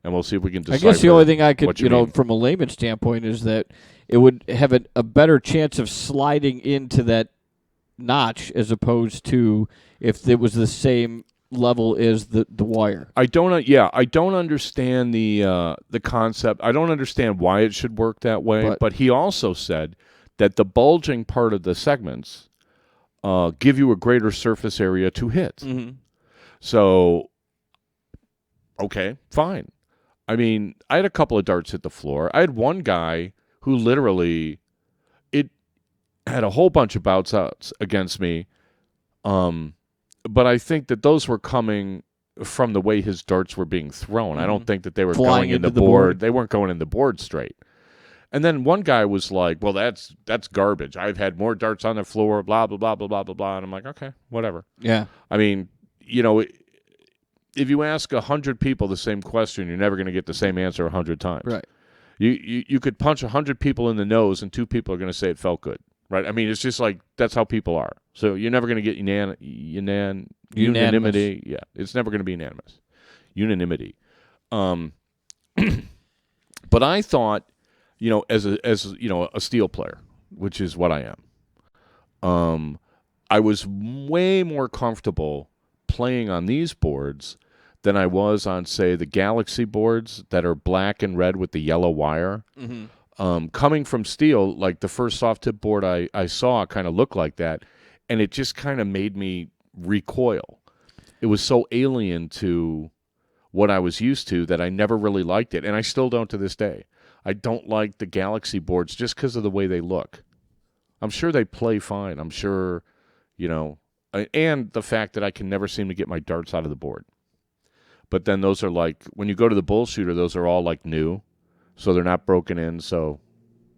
and we'll see if we can decipher. I guess the only thing I could, mean. from a layman's standpoint, is that it would have a better chance of sliding into that notch as opposed to if it was the same level as the wire. I don't understand the concept. I don't understand why it should work that way. But he also said that the bulging part of the segments give you a greater surface area to hit. Mm-hmm. So, okay, fine. I mean, I had a couple of darts hit the floor. I had one guy who literally had a whole bunch of bouts outs against me. But I think that those were coming from the way his darts were being thrown. Mm-hmm. I don't think that they were Flying going in the into board. They weren't going in the board straight. And then one guy was like, well, that's garbage. I've had more darts on the floor, blah, blah, blah, blah, blah, blah, blah. And I'm like, okay, whatever. Yeah. I mean, if you ask 100 people the same question, you're never going to get the same answer 100 times. Right. You could punch 100 people in the nose, and 2 people are going to say it felt good. Right? I mean, it's just like that's how people are. So you're never going to get unanimity. Yeah, it's never going to be unanimous. Unanimity. But I thought, as a steel player, which is what I am, I was way more comfortable playing on these boards than I was on, say, the Galaxy boards that are black and red with the yellow wire. Mm-hmm. Coming from steel, like the first soft tip board I saw kind of looked like that, and it just kind of made me recoil. It was so alien to what I was used to that I never really liked it, and I still don't to this day. I don't like the Galaxy boards just because of the way they look. I'm sure they play fine. I'm sure, and the fact that I can never seem to get my darts out of the board. But then those are like, when you go to the bull shooter, those are all like new. So they're not broken in, so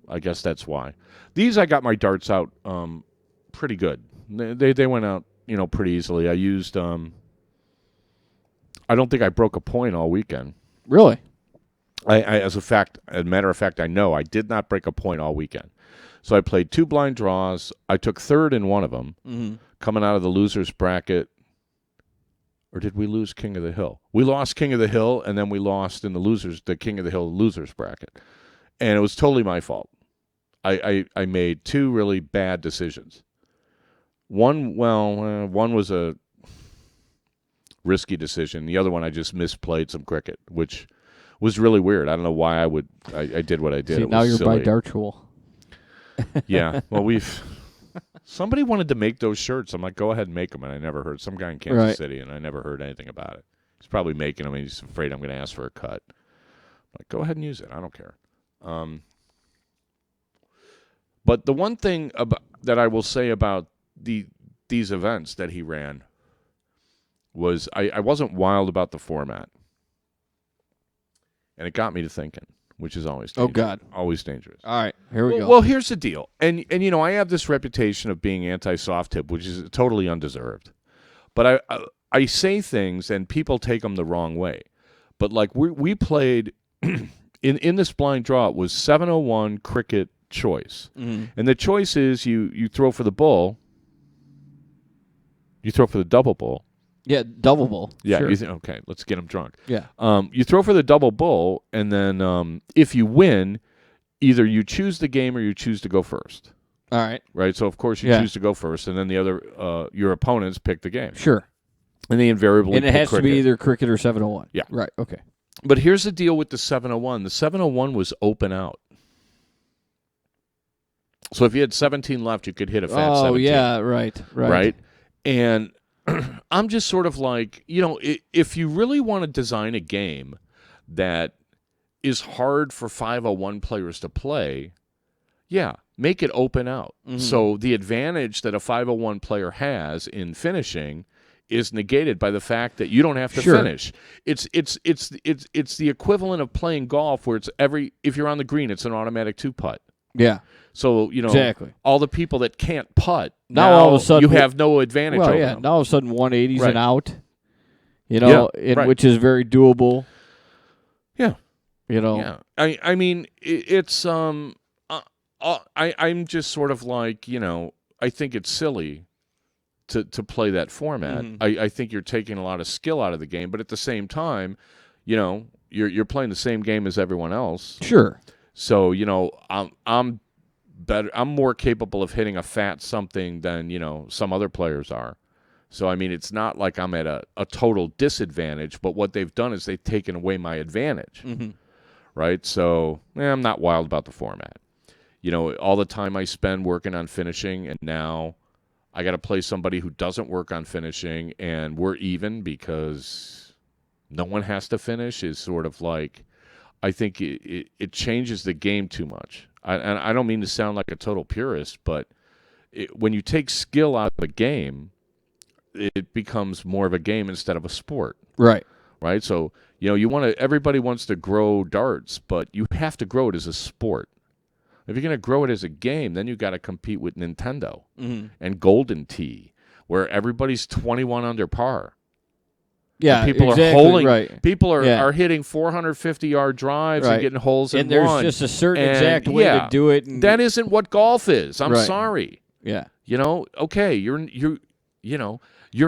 I guess that's why. These I got my darts out pretty good. They went out, pretty easily. I used I don't think I broke a point all weekend. Really? I as a matter of fact, I know I did not break a point all weekend. So I played 2 blind draws. I took third in one of them, coming out of the losers bracket. Or did we lose King of the Hill? We lost King of the Hill, and then we lost in the King of the Hill losers bracket. And it was totally my fault. I made 2 really bad decisions. One was a risky decision. The other one, I just misplayed some cricket, which was really weird. I don't know why I did what I did. See, now you're silly. by Dartool. Yeah. Well, somebody wanted to make those shirts. I'm like, go ahead and make them. And I never heard. Some guy in Kansas City, and I never heard anything about it. He's probably making them, and he's afraid I'm going to ask for a cut. I'm like, go ahead and use it. I don't care. But the one thing that I will say about these events that he ran was I wasn't wild about the format. And it got me to thinking, which is always dangerous. Oh, God. Always dangerous. All right, here we go. Well, here's the deal. And I have this reputation of being anti-soft tip, which is totally undeserved. But I say things, and people take them the wrong way. But, like, we played in this blind draw, it was 701 cricket choice. Mm-hmm. And the choice is you throw for the bull, you throw for the double bull. Yeah, double bull. Yeah, sure. Okay, let's get them drunk. Yeah. You throw for the double bull, and then if you win, either you choose the game or you choose to go first. All right. Right? So, of course, you choose to go first, and then the other your opponents pick the game. Sure. And they invariably And it has cricket. to be either cricket or 701. Yeah. Right, okay. But here's the deal with the 701. The 701 was open out. So if you had 17 left, you could hit a fat 17. Oh, yeah, right. Right? And I'm just sort of like, if you really want to design a game that is hard for 501 players to play, make it open out. Mm-hmm. So the advantage that a 501 player has in finishing is negated by the fact that you don't have to finish. It's the equivalent of playing golf where it's if you're on the green, it's an automatic 2-putt. Yeah. So, exactly. All the people that can't putt, now all of a sudden you have no advantage over them. Now all of a sudden 180's right. an out, right. which is very doable. Yeah. Yeah. I mean, it's, I'm just sort of like, I think it's silly to play that format. Mm-hmm. I think you're taking a lot of skill out of the game, but at the same time, you're playing the same game as everyone else. Sure. So, I'm better. I'm more capable of hitting a fat something than, some other players are. So, I mean, it's not like I'm at a total disadvantage, but what they've done is they've taken away my advantage, right? So, I'm not wild about the format. All the time I spend working on finishing, and now I got to play somebody who doesn't work on finishing, and we're even because no one has to finish is sort of like, I think it changes the game too much. And I don't mean to sound like a total purist, but when you take skill out of a game, it becomes more of a game instead of a sport. Right. Right? So, everybody wants to grow darts, but you have to grow it as a sport. If you're going to grow it as a game, then you got to compete with Nintendo and Golden Tee, where everybody's 21 under par. Yeah, and people exactly, are holding. Right. People are hitting 450-yard drives and getting holes in one. And there's one. just a certain exact way to do it. And that isn't what golf is. I'm sorry. Yeah. Okay, you're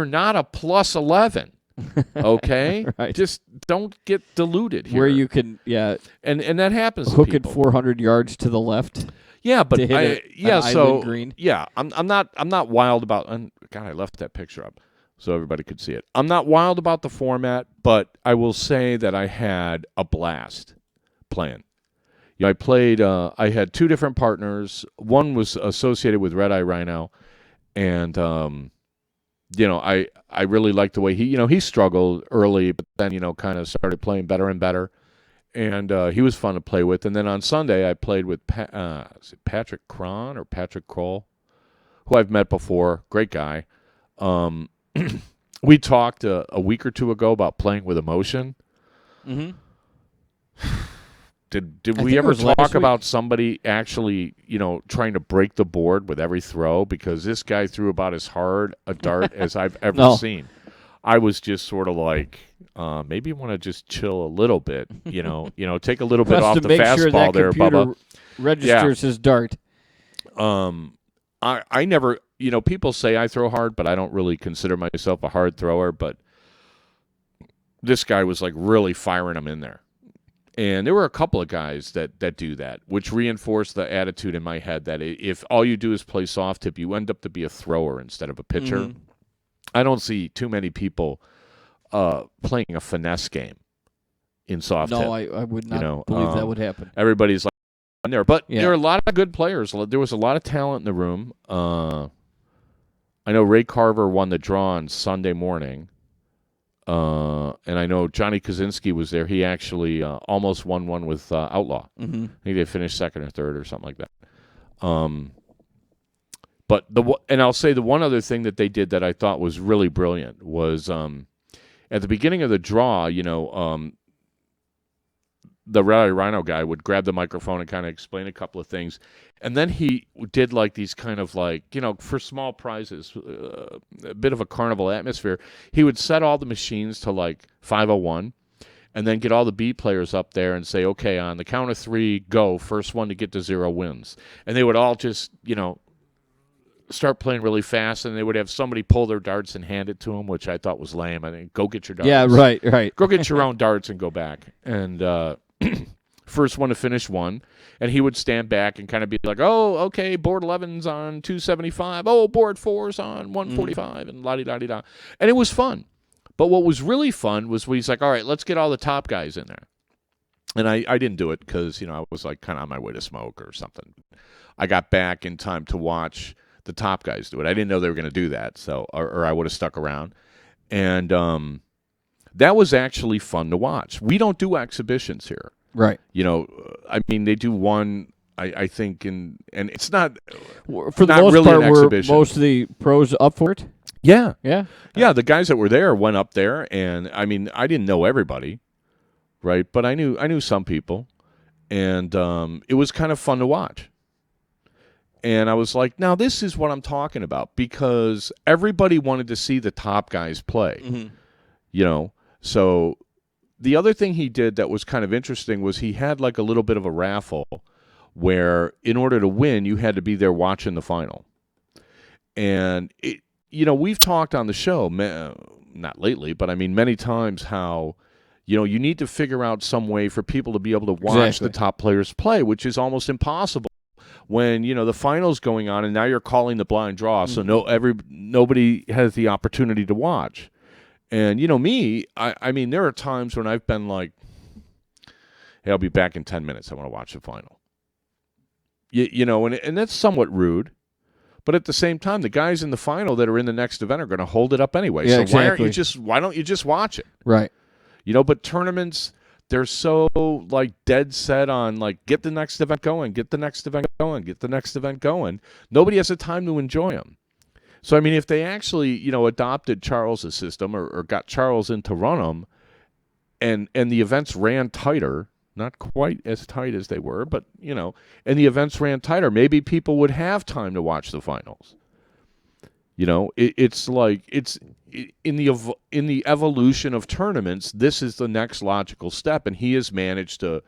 not a plus 11. Okay? Right. Just don't get deluded here. Where you can, and that happens to hook people. it 400 yards to the left. Yeah, but to hit an island green. Yeah, I'm not wild about. And God, I left that picture up so everybody could see it. I'm not wild about the format, but I will say that I had a blast playing. I played. I had two different partners. One was associated with Red Eye Rhino, and I really liked the way he struggled early, but then kind of started playing better and better, and he was fun to play with. And then on Sunday I played with is it Patrick Cron or Patrick Kroll, who I've met before. Great guy. We talked a week or two ago about playing with emotion. Mm-hmm. Did we ever talk about somebody actually, trying to break the board with every throw? Because this guy threw about as hard a dart as I've ever seen. I was just sort of like, maybe you want to just chill a little bit, take a little bit off the fastball there, Bubba. Registers his dart. I never, people say I throw hard, but I don't really consider myself a hard thrower. But this guy was like really firing them in there. And there were a couple of guys that do that, which reinforced the attitude in my head that if all you do is play soft tip, you end up to be a thrower instead of a pitcher. Mm-hmm. I don't see too many people playing a finesse game in soft tip. No, I would not believe that would happen. Everybody's like in there. But there are a lot of good players. There was a lot of talent in the room. I know Ray Carver won the draw on Sunday morning. And I know Johnny Kaczynski was there. He actually almost won one with Outlaw. Mm-hmm. I think they finished second or third or something like that. But I'll say the one other thing that they did that I thought was really brilliant was at the beginning of the draw, the Red Eye Rhino guy would grab the microphone and kind of explain a couple of things. And then he did like these kind of like, for small prizes, a bit of a carnival atmosphere. He would set all the machines to like 501 and then get all the B players up there and say, okay, on the count of three, go. First one to get to 0 wins. And they would all just, start playing really fast, and they would have somebody pull their darts and hand it to them, which I thought was lame. I think, go get your darts. Yeah, right. Go get your own darts and go back. And first one to finish won. And he would stand back and kind of be like, oh, okay, board 11's on 275. Oh, board 4's on 145, and la-di-da-di-da. And it was fun. But what was really fun was when he's like, all right, let's get all the top guys in there. And I didn't do it because, I was like kind of on my way to smoke or something. I got back in time to watch the top guys do it. I didn't know they were going to do that, so or I would have stuck around. And that was actually fun to watch. We don't do exhibitions here. Right. They do one, I think, and it's not for the not most really part, an were exhibition. most of the pros up for it? Yeah. Yeah. Yeah, the guys that were there went up there, and, I didn't know everybody, right? But I knew some people, and it was kind of fun to watch. And I was like, now this is what I'm talking about, because everybody wanted to see the top guys play, So the other thing he did that was kind of interesting was he had like a little bit of a raffle where in order to win, you had to be there watching the final. And, we've talked on the show, not lately, but many times how, you need to figure out some way for people to be able to watch the top players play, which is almost impossible when the final's going on and now you're calling the blind draw, so nobody has the opportunity to watch. And me, I mean, there are times when I've been like, hey, I'll be back in 10 minutes. I want to watch the final. And that's somewhat rude. But at the same time, the guys in the final that are in the next event are going to hold it up anyway. Yeah, so exactly. why don't you just watch it? Right. But tournaments, they're so like dead set on like get the next event going, get the next event going, get the next event going. Nobody has the time to enjoy them. So I mean, if they actually adopted Charles's system or got Charles in to run them, and the events ran tighter. Not quite as tight as they were, but, and the events ran tighter. Maybe people would have time to watch the finals. It's like in the evolution of tournaments, this is the next logical step, and he has managed to,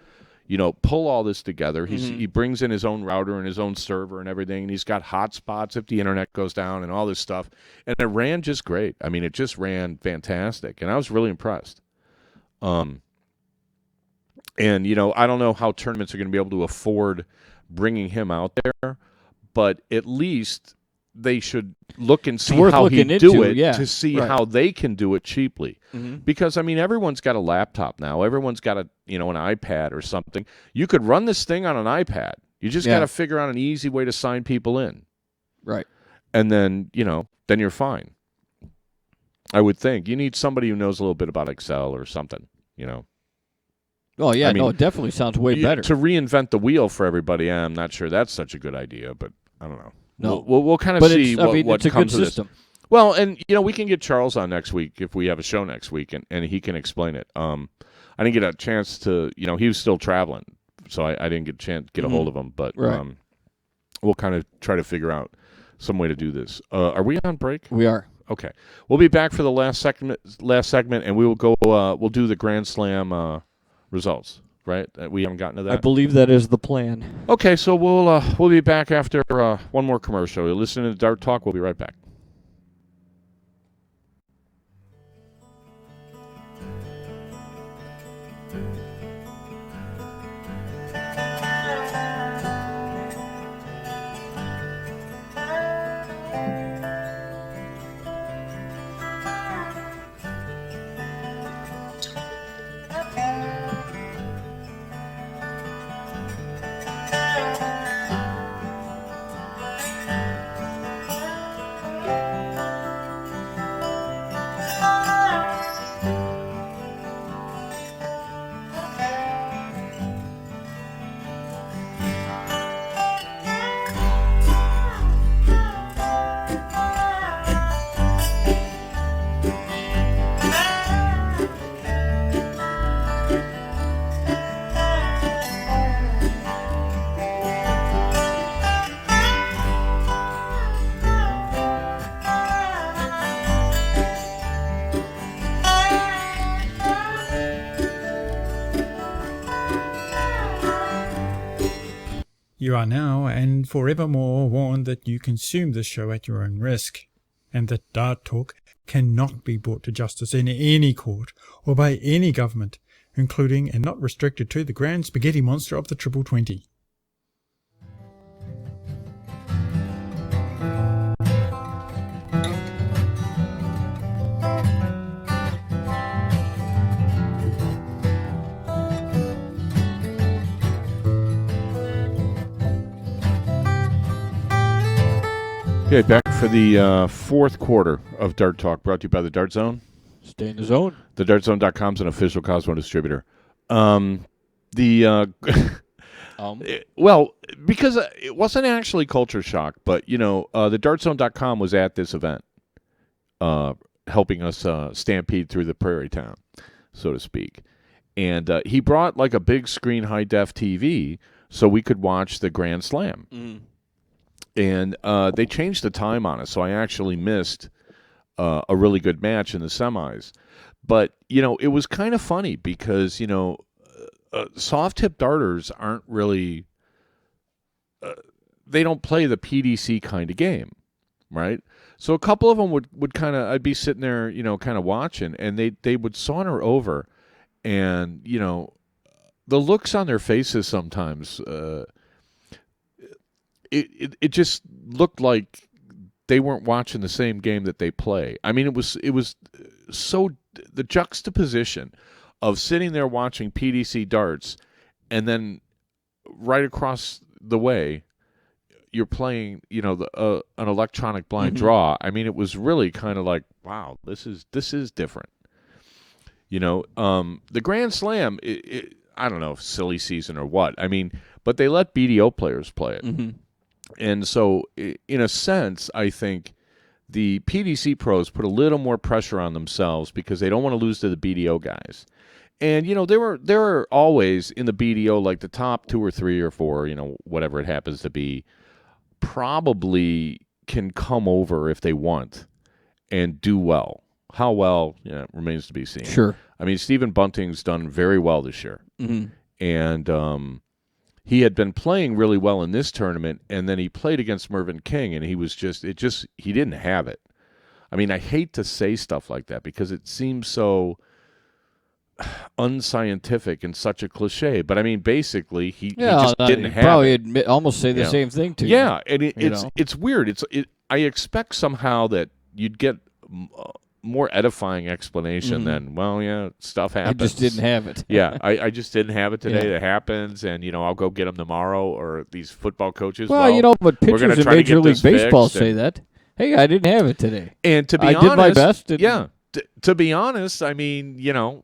pull all this together. He brings in his own router and his own server and everything, and he's got hotspots if the internet goes down and all this stuff. And it ran just great. I mean, it just ran fantastic, and I was really impressed. And, I don't know how tournaments are going to be able to afford bringing him out there, but at least they should look and see how he do it to see how they can do it cheaply. Because, I mean, everyone's got a laptop now. Everyone's got an iPad or something. You could run this thing on an iPad. You just got to figure out an easy way to sign people in. Right. And then, then you're fine. I would think. You need somebody who knows a little bit about Excel or something, Oh, yeah, I mean, it definitely sounds way better. To reinvent the wheel for everybody, I'm not sure that's such a good idea, but I don't know. No. We'll kind of see what it's a comes good of system. this. Well, and, we can get Charles on next week if we have a show next week, and he can explain it. I didn't get a chance to, he was still traveling, so I didn't get a chance to get a hold of him, but we'll kind of try to figure out some way to do this. Are we on break? We are. Okay. We'll be back for the last segment, and we will go, we'll do the Grand Slam results, right? We haven't gotten to that. I believe that is the plan. Okay, so we'll be back after one more commercial. You're listening to Dart Talk. We'll be right back. You are now and forevermore warned that you consume this show at your own risk, and that Dart Talk cannot be brought to justice in any court or by any government, including and not restricted to the grand spaghetti monster of the Triple 20. Okay, back for the fourth quarter of Dart Talk, brought to you by the Dart Zone. Stay in the zone. TheDartZone.com is an official Cosmo distributor. Well, because it wasn't actually culture shock, but, the DartZone.com was at this event, helping us stampede through the Prairie Town, so to speak. And he brought like a big screen high-def TV so we could watch the Grand Slam. And they changed the time on us, so I actually missed a really good match in the semis. But, it was kind of funny because, soft-tip darters aren't really they don't play the PDC kind of game, right? So a couple of them would kind of, I'd be sitting there, kind of watching, and they would saunter over, and, the looks on their faces sometimes, it just looked like they weren't watching the same game that they play. I mean, it was so the juxtaposition of sitting there watching PDC darts, and then right across the way, you're playing, an electronic blind draw. I mean, it was really kind of like, wow, this is different. The Grand Slam, I don't know if silly season or what. I mean, but they let BDO players play it. And so, in a sense, I think the PDC pros put a little more pressure on themselves because they don't want to lose to the BDO guys. And, there are always in the BDO, like the top 2 or 3 or 4, whatever it happens to be, probably can come over if they want and do well. How well, remains to be seen. Sure. I mean, Stephen Bunting's done very well this year. And he had been playing really well in this tournament, and then he played against Mervyn King, and he was he didn't have it. I mean, I hate to say stuff like that because it seems so unscientific and such a cliche, but I mean, basically, he just didn't have probably it. Almost say the same thing to you. Yeah, and it's weird. I expect somehow that you'd get more edifying explanation than, stuff happens. I just didn't have it. Yeah, I just didn't have it today. That happens, and I'll go get them tomorrow. Or these football coaches. But pitchers in Major League Baseball say that. Hey, I didn't have it today. And to be honest, I did my best. To be honest, I mean,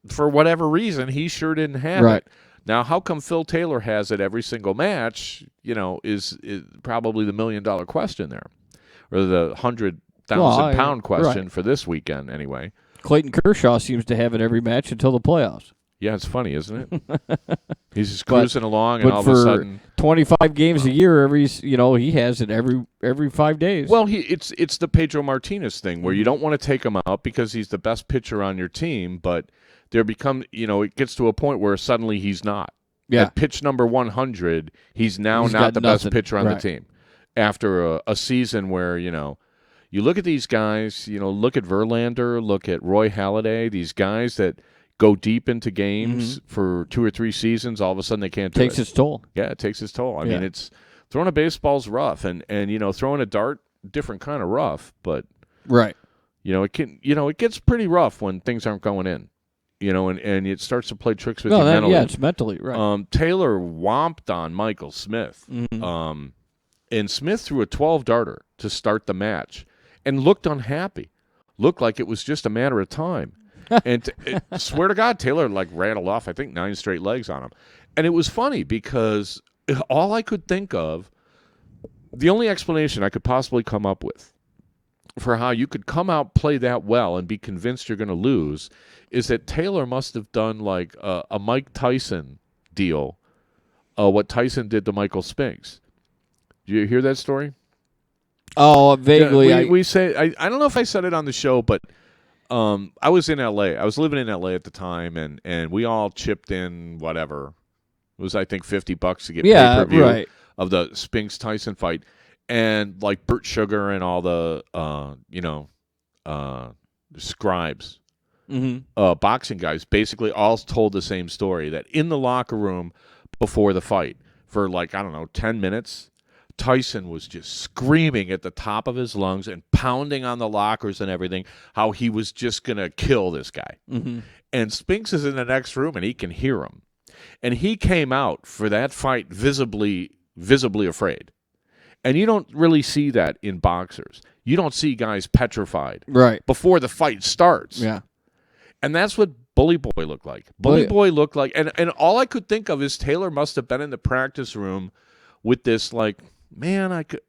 for whatever reason, he sure didn't have it. Now, how come Phil Taylor has it every single match? Is probably the $1 million question there, or the 100,000-pound question for this weekend, anyway. Clayton Kershaw seems to have it every match until the playoffs. Yeah, it's funny, isn't it? He's just cruising along, and all of a sudden, 25 games a year, he has it every 5 days. Well, it's the Pedro Martinez thing where you don't want to take him out because he's the best pitcher on your team, but it gets to a point where suddenly he's not. Yeah. At pitch number 100, he's not the best pitcher on the team. After a season where, you look at these guys, look at Verlander, look at Roy Halladay, these guys that go deep into games for 2 or 3 seasons, all of a sudden they can't do it. Takes its toll. Yeah, it takes its toll. I mean, it's throwing a baseball's rough, and throwing a dart, different kind of rough, but it gets pretty rough when things aren't going in. And it starts to play tricks with you mentally. Yeah, it's mentally, right. Taylor whomped on Michael Smith. And Smith threw a 12-darter to start the match and looked unhappy. Looked like it was just a matter of time. And swear to God, Taylor rattled off, I think, 9 straight legs on him. And it was funny because all I could think of, the only explanation I could possibly come up with for how you could come out, play that well, and be convinced you're going to lose is that Taylor must have done a Mike Tyson deal, what Tyson did to Michael Spinks. Did you hear that story? Oh, vaguely. Yeah, we say I don't know if I said it on the show, but I was in L.A. I was living in L.A. at the time, and we all chipped in whatever. It was, I think, $50 to get pay-per-view of the Spinks-Tyson fight. And Burt Sugar and all the scribes, boxing guys, basically all told the same story, that in the locker room before the fight for 10 minutes, Tyson was just screaming at the top of his lungs and pounding on the lockers and everything, how he was just going to kill this guy. And Spinks is in the next room and he can hear him. And he came out for that fight visibly afraid. And you don't really see that in boxers. You don't see guys petrified before the fight starts. Yeah. And that's what Bully Boy looked like. Bully Boy looked like, and all I could think of is Taylor must have been in the practice room with this, man, I could.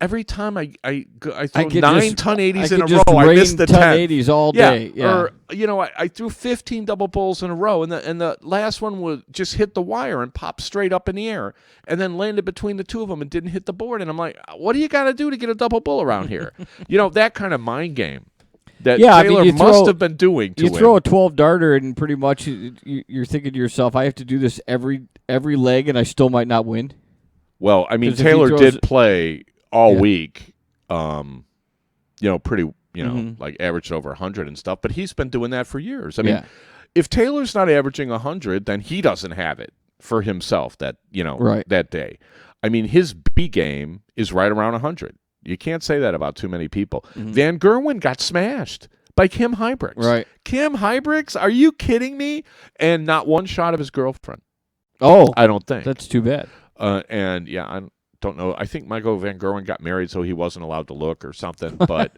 Every time I throw 9 ton 80s in a row, I missed the 10. 80s all day. Yeah. Or I threw 15 double pulls in a row, and the last one was just hit the wire and popped straight up in the air, and then landed between the two of them and didn't hit the board. And I'm like, what do you got to do to get a double pull around here? That kind of mind game that Taylor must have been doing to him. You throw a 12-darter, and pretty much you're thinking to yourself, I have to do this every leg, and I still might not win. Well, I mean, Taylor did play all week, pretty, averaged over 100 and stuff. But he's been doing that for years. I mean, if Taylor's not averaging 100, then he doesn't have it for himself that day. I mean, his B game is right around 100. You can't say that about too many people. Van Gerwen got smashed by Kim Hybricks. Right. Kim Hybricks? Are you kidding me? And not one shot of his girlfriend. Oh, I don't think. that's too bad. And, yeah, I don't know. I think Michael Van Gerwen got married, so he wasn't allowed to look or something. But,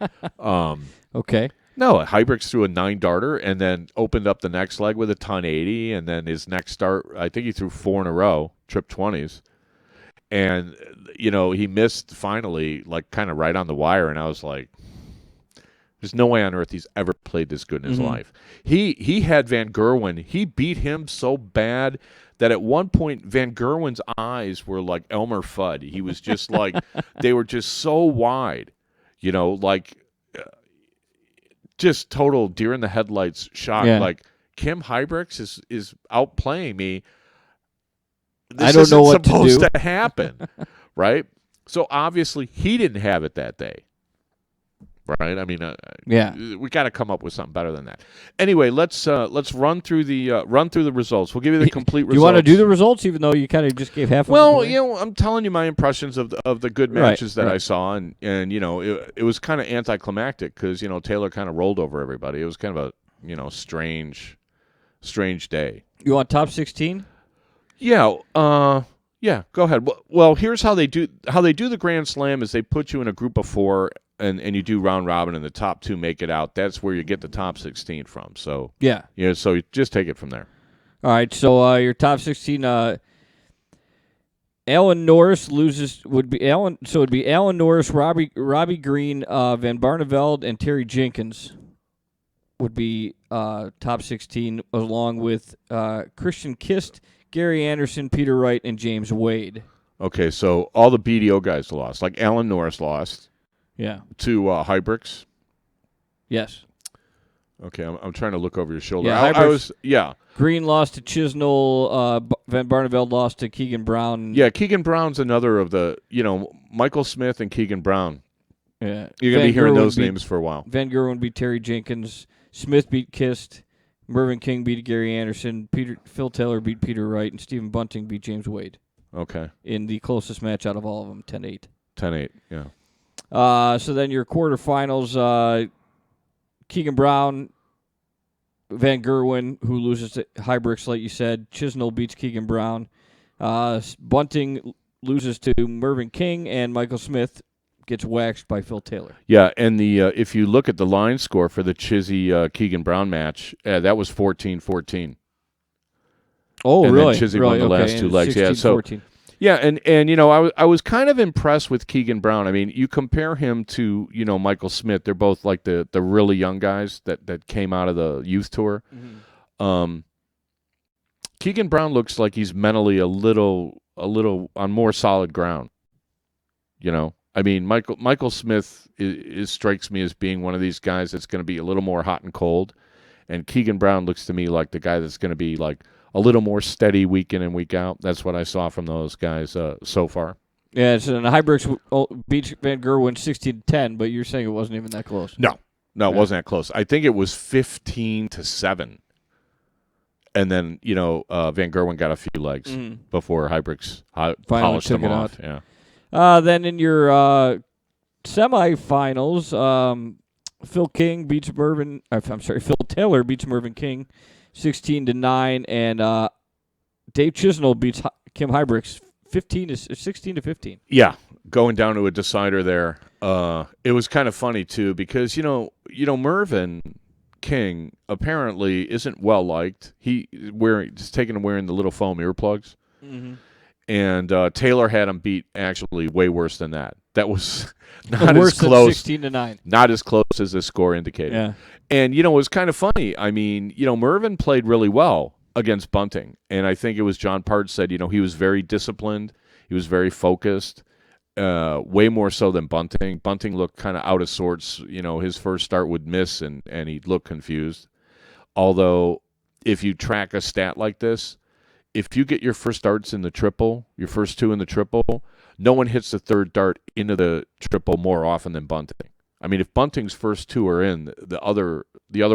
Okay. no, Hybricks threw a 9-darter and then opened up the next leg with a 1080. And then his next start, I think he threw 4 in a row, trip 20s. And, he missed finally, like, kind of right on the wire. And I was like, there's no way on earth he's ever played this good in his life. He had Van Gerwen. He beat him so bad that at one point Van Gerwen's eyes were like Elmer Fudd. He was just like, they were just so wide, just total deer in the headlights shock. Yeah. Like, Kim Hybricks is outplaying me. This I don't know what supposed to do. to happen, right? So obviously he didn't have it that day, right? I mean, Yeah. we got to come up with something better than that. Anyway, let's run through the results. We'll give you the complete results. You want to do the results, even though you kind of just gave half of them Well, away? I'm telling you my impressions of the good matches that I saw, and it was kind of anticlimactic because Taylor kind of rolled over everybody. It was kind of a strange day. You want top 16? Yeah, yeah. Go ahead. Well, here's how they do the Grand Slam is they put you in a group of 4, and you do round robin, and the top 2 make it out. That's where you get the top 16 from. So Yeah. so you just take it from there. All right, so your top 16, Alan Norris would be Alan Norris, Robbie Green, Van Barneveld, and Terry Jenkins would be top 16, along with Christian Kist, Gary Anderson, Peter Wright, and James Wade. Okay, so all the BDO guys lost. Like Alan Norris lost Yeah. to Hybricks. Yes. Okay, I'm trying to look over your shoulder. Yeah, I was Green lost to Chisnell. Van Barneveld lost to Keegan Brown. Yeah, Keegan Brown's another of the Michael Smith and Keegan Brown. Yeah. You're gonna be hearing those names for a while. Van Gerwen beat Terry Jenkins. Smith beat Kist. Mervyn King beat Gary Anderson. Phil Taylor beat Peter Wright, and Stephen Bunting beat James Wade. Okay. In the closest match out of all of them, 10-8. 10-8, yeah. So then your quarterfinals, Keegan Brown, Van Gerwen, who loses to Hybricks, like you said. Chisnell beats Keegan Brown. Bunting loses to Mervyn King, and Michael Smith gets waxed by Phil Taylor. Yeah, and the if you look at the line score for the Chizzy Keegan Brown match, that was 14-14. Oh, and really? Then Chizzy really? won the Okay. last 2 legs. Yeah, so 14. yeah, and I was kind of impressed with Keegan Brown. I mean, you compare him to Michael Smith. They're both like the really young guys that came out of the youth tour. Mm-hmm. Keegan Brown looks like he's mentally a little on more solid ground. I mean, Michael Smith strikes me as being one of these guys that's going to be a little more hot and cold, and Keegan Brown looks to me like the guy that's going to be like a little more steady week in and week out. That's what I saw from those guys so far. Yeah, so the Hybricks beat Van Gerwen 16-10, but you're saying it wasn't even that close. No, it wasn't that close. I think it was 15-7, and then Van Gerwen got a few legs before Hybricks polished took them it off. out. Yeah. Then in your semifinals, Phil Taylor beats Mervyn King 16-9, and Dave Chisnell beats Kim Hybricks 16-15. Yeah, going down to a decider there. It was kind of funny too because Mervyn King apparently isn't well liked. He's taking and wearing the little foam earplugs. Mm-hmm. And Taylor had him beat actually way worse than that. That was not as close. 16-9. Not as close as the score indicated. Yeah. And it was kind of funny. I mean, Mervyn played really well against Bunting, and I think it was John Part said, he was very disciplined, he was very focused, way more so than Bunting. Bunting looked kind of out of sorts. His first start would miss, and he looked confused. Although, if you track a stat like this, if you get your first darts in the triple, your first 2 in the triple, no one hits the third dart into the triple more often than Bunting. I mean, if Bunting's first 2 are in, the other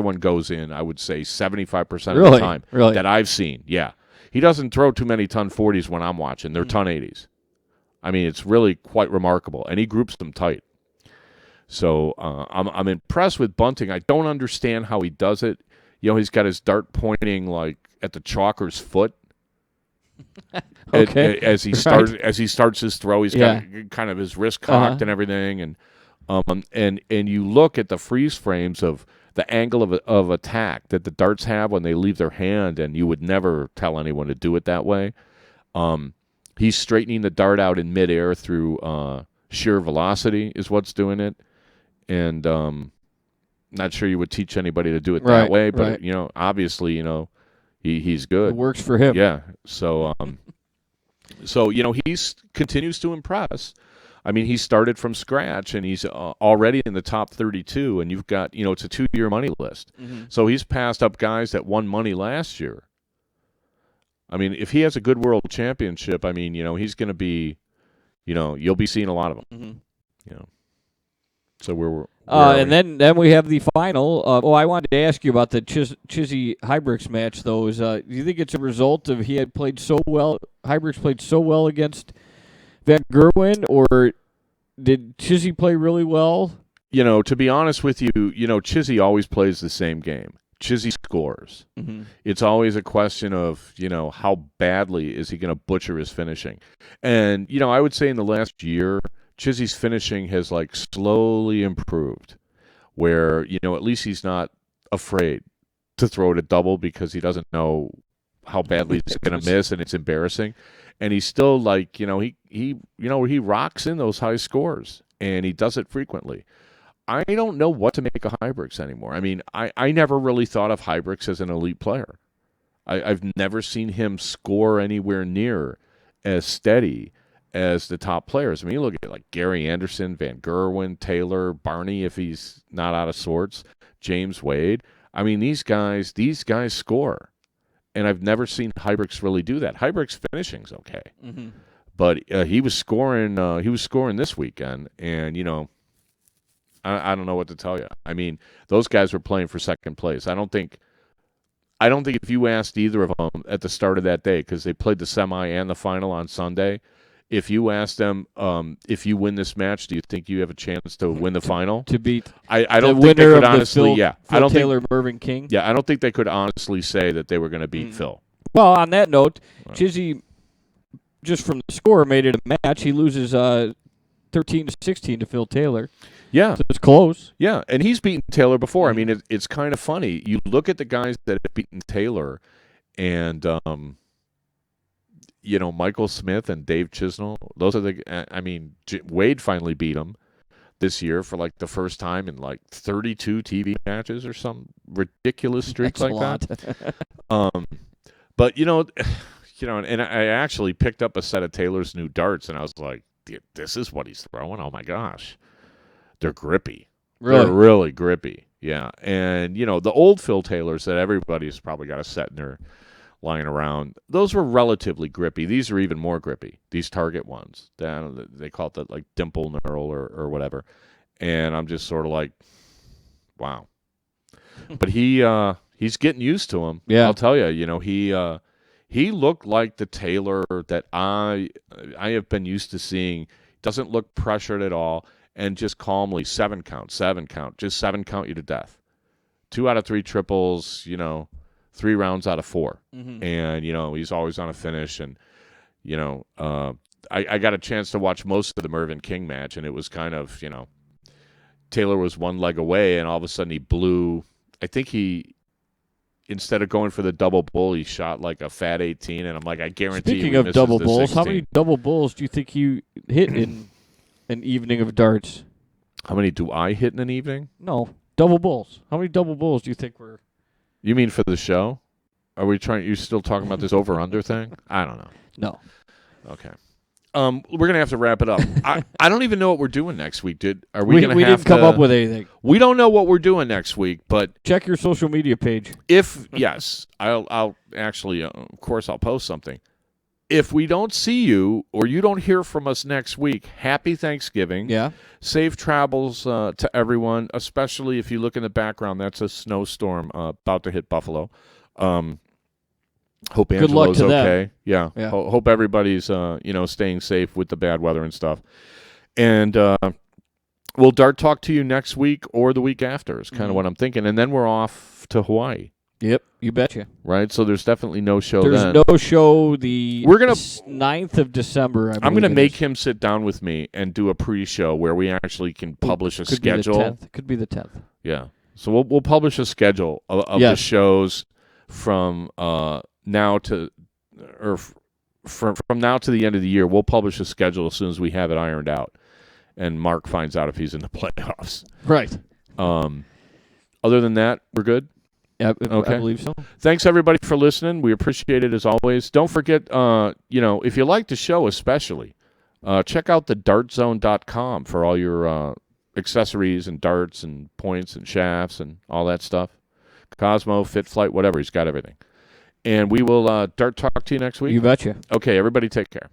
one goes in, I would say 75% of the time that I've seen. Yeah. He doesn't throw too many ton 40s when I'm watching. They're ton 80s. I mean, it's really quite remarkable, and he groups them tight. So I'm impressed with Bunting. I don't understand how he does it. You know, he's got his dart pointing like at the chalker's foot. Okay. As he starts his throw, he's got kind of his wrist cocked and everything, and you look at the freeze frames of the angle of attack that the darts have when they leave their hand, and you would never tell anyone to do it that way. He's straightening the dart out in midair through sheer velocity is what's doing it, and not sure you would teach anybody to do it that way, but you know, obviously, you know, he's good. It works for him. Yeah. So so you know, continues to impress. I mean, he started from scratch, and he's already in the top 32, and you've got, you know, it's a 2-year money list. So he's passed up guys that won money last year. I mean, if he has a good world championship, I mean, you know, he's going to be, you know, you'll be seeing a lot of them. You know, so and then we have the final. I wanted to ask you about the Chizzy Hybrix match, though. Do you think it's a result of he had played so well? Hybrix played so well against Van Gerwen, or did Chizzy play really well? You know, to be honest with you, you know, Chizzy always plays the same game. Chizzy scores. It's always a question of, you know, how badly is he going to butcher his finishing. And, you know, I would say in the last year, Chizzy's finishing has, like, slowly improved, where, you know, at least he's not afraid to throw it a double because he doesn't know how badly he's going to miss, and it's embarrassing. And he's still, like, you know, he rocks in those high scores, and he does it frequently. I don't know what to make of Hybrix anymore. I mean, I never really thought of Hybrix as an elite player. I've never seen him score anywhere near as steady as the top players. I mean, you look at like Gary Anderson, Van Gerwen, Taylor, Barney, if he's not out of sorts, James Wade. I mean, these guys score. And I've never seen Hybrix really do that. Hybrix finishing's okay. But he was scoring this weekend, and, you know, I don't know what to tell you. I mean, those guys were playing for second place. I don't think if you asked either of them at the start of that day, because they played the semi and the final on Sunday, if you asked them, if you win this match, do you think you have a chance to win the final? To beat I don't think they could honestly, Phil Taylor, Mervyn King? Yeah, I don't think they could honestly say that they were going to beat Phil. Well, on that note, Chizzy, just from the score, made it a match. He loses 13-16 to Phil Taylor. Yeah. So it's close. Yeah, and he's beaten Taylor before. I mean, it's kind of funny. You look at the guys that have beaten Taylor, and, you know, Michael Smith and Dave Chisnell, those are I mean, Wade finally beat him this year for, like, the first time in, like, 32 TV matches or some ridiculous streak That's like that. But, you know, and I actually picked up a set of Taylor's new darts, and I was like, this is what he's throwing? Oh, my gosh. They're grippy. Really? They're really grippy. Yeah. And, you know, the old Phil Taylors that everybody's probably got a set in there lying around, those were relatively grippy. These are even more grippy, these Target ones. They call it the, like, dimple knurl or whatever. And I'm just sort of like, wow. But he's getting used to them. Yeah. I'll tell you, you know, he looked like the Taylor that I have been used to seeing. Doesn't look pressured at all. And just calmly, 7 count, just 7 count you to death. 2 out of 3 triples, you know, 3 rounds out of 4. And, you know, he's always on a finish. And, you know, I got a chance to watch most of the Mervyn King match, and it was kind of, you know, Taylor was 1 leg away, and all of a sudden he blew. I think instead of going for the double bull, he shot like a fat 18, and I'm like, I guarantee Speaking you of double bulls, 16. how many double bulls do you think you hit in an evening of darts? How many do I hit in an evening? No, double bulls. How many double bulls do you think were? You mean for the show? Are we trying? You still talking about this over/under thing? I don't know. No. Okay. We're gonna have to wrap it up. I don't even know what we're doing next week. Are we gonna? We have didn't come up with anything. We don't know what we're doing next week, but check your social media page. Yes, I'll actually, of course, I'll post something. If we don't see you or you don't hear from us next week, happy Thanksgiving. Yeah. Safe travels to everyone, especially if you look in the background. That's a snowstorm about to hit Buffalo. Hope Good luck Angelo's to them. okay. Yeah. Yeah. Hope everybody's staying safe with the bad weather and stuff. And we'll dart talk to you next week or the week after is kind of what I'm thinking. And then we're off to Hawaii. Yep, you betcha. Right? So there's definitely no show There's then. no show We're gonna 9th of December, I'm going to make him sit down with me and do a pre-show where we actually can publish a schedule. Could be the 10th. Yeah. So we'll publish a schedule of the shows from now to from now to the end of the year. We'll publish a schedule as soon as we have it ironed out, and Mark finds out if he's in the playoffs. Right. Other than that, we're good. Yeah, Okay. I believe so. Thanks everybody for listening. We appreciate it as always. Don't forget, if you like the show, especially, check out the dartzone.com for all your accessories and darts and points and shafts and all that stuff. Cosmo, Fit Flight, whatever. He's got everything. And we will dart talk to you next week. You betcha. Okay, everybody take care.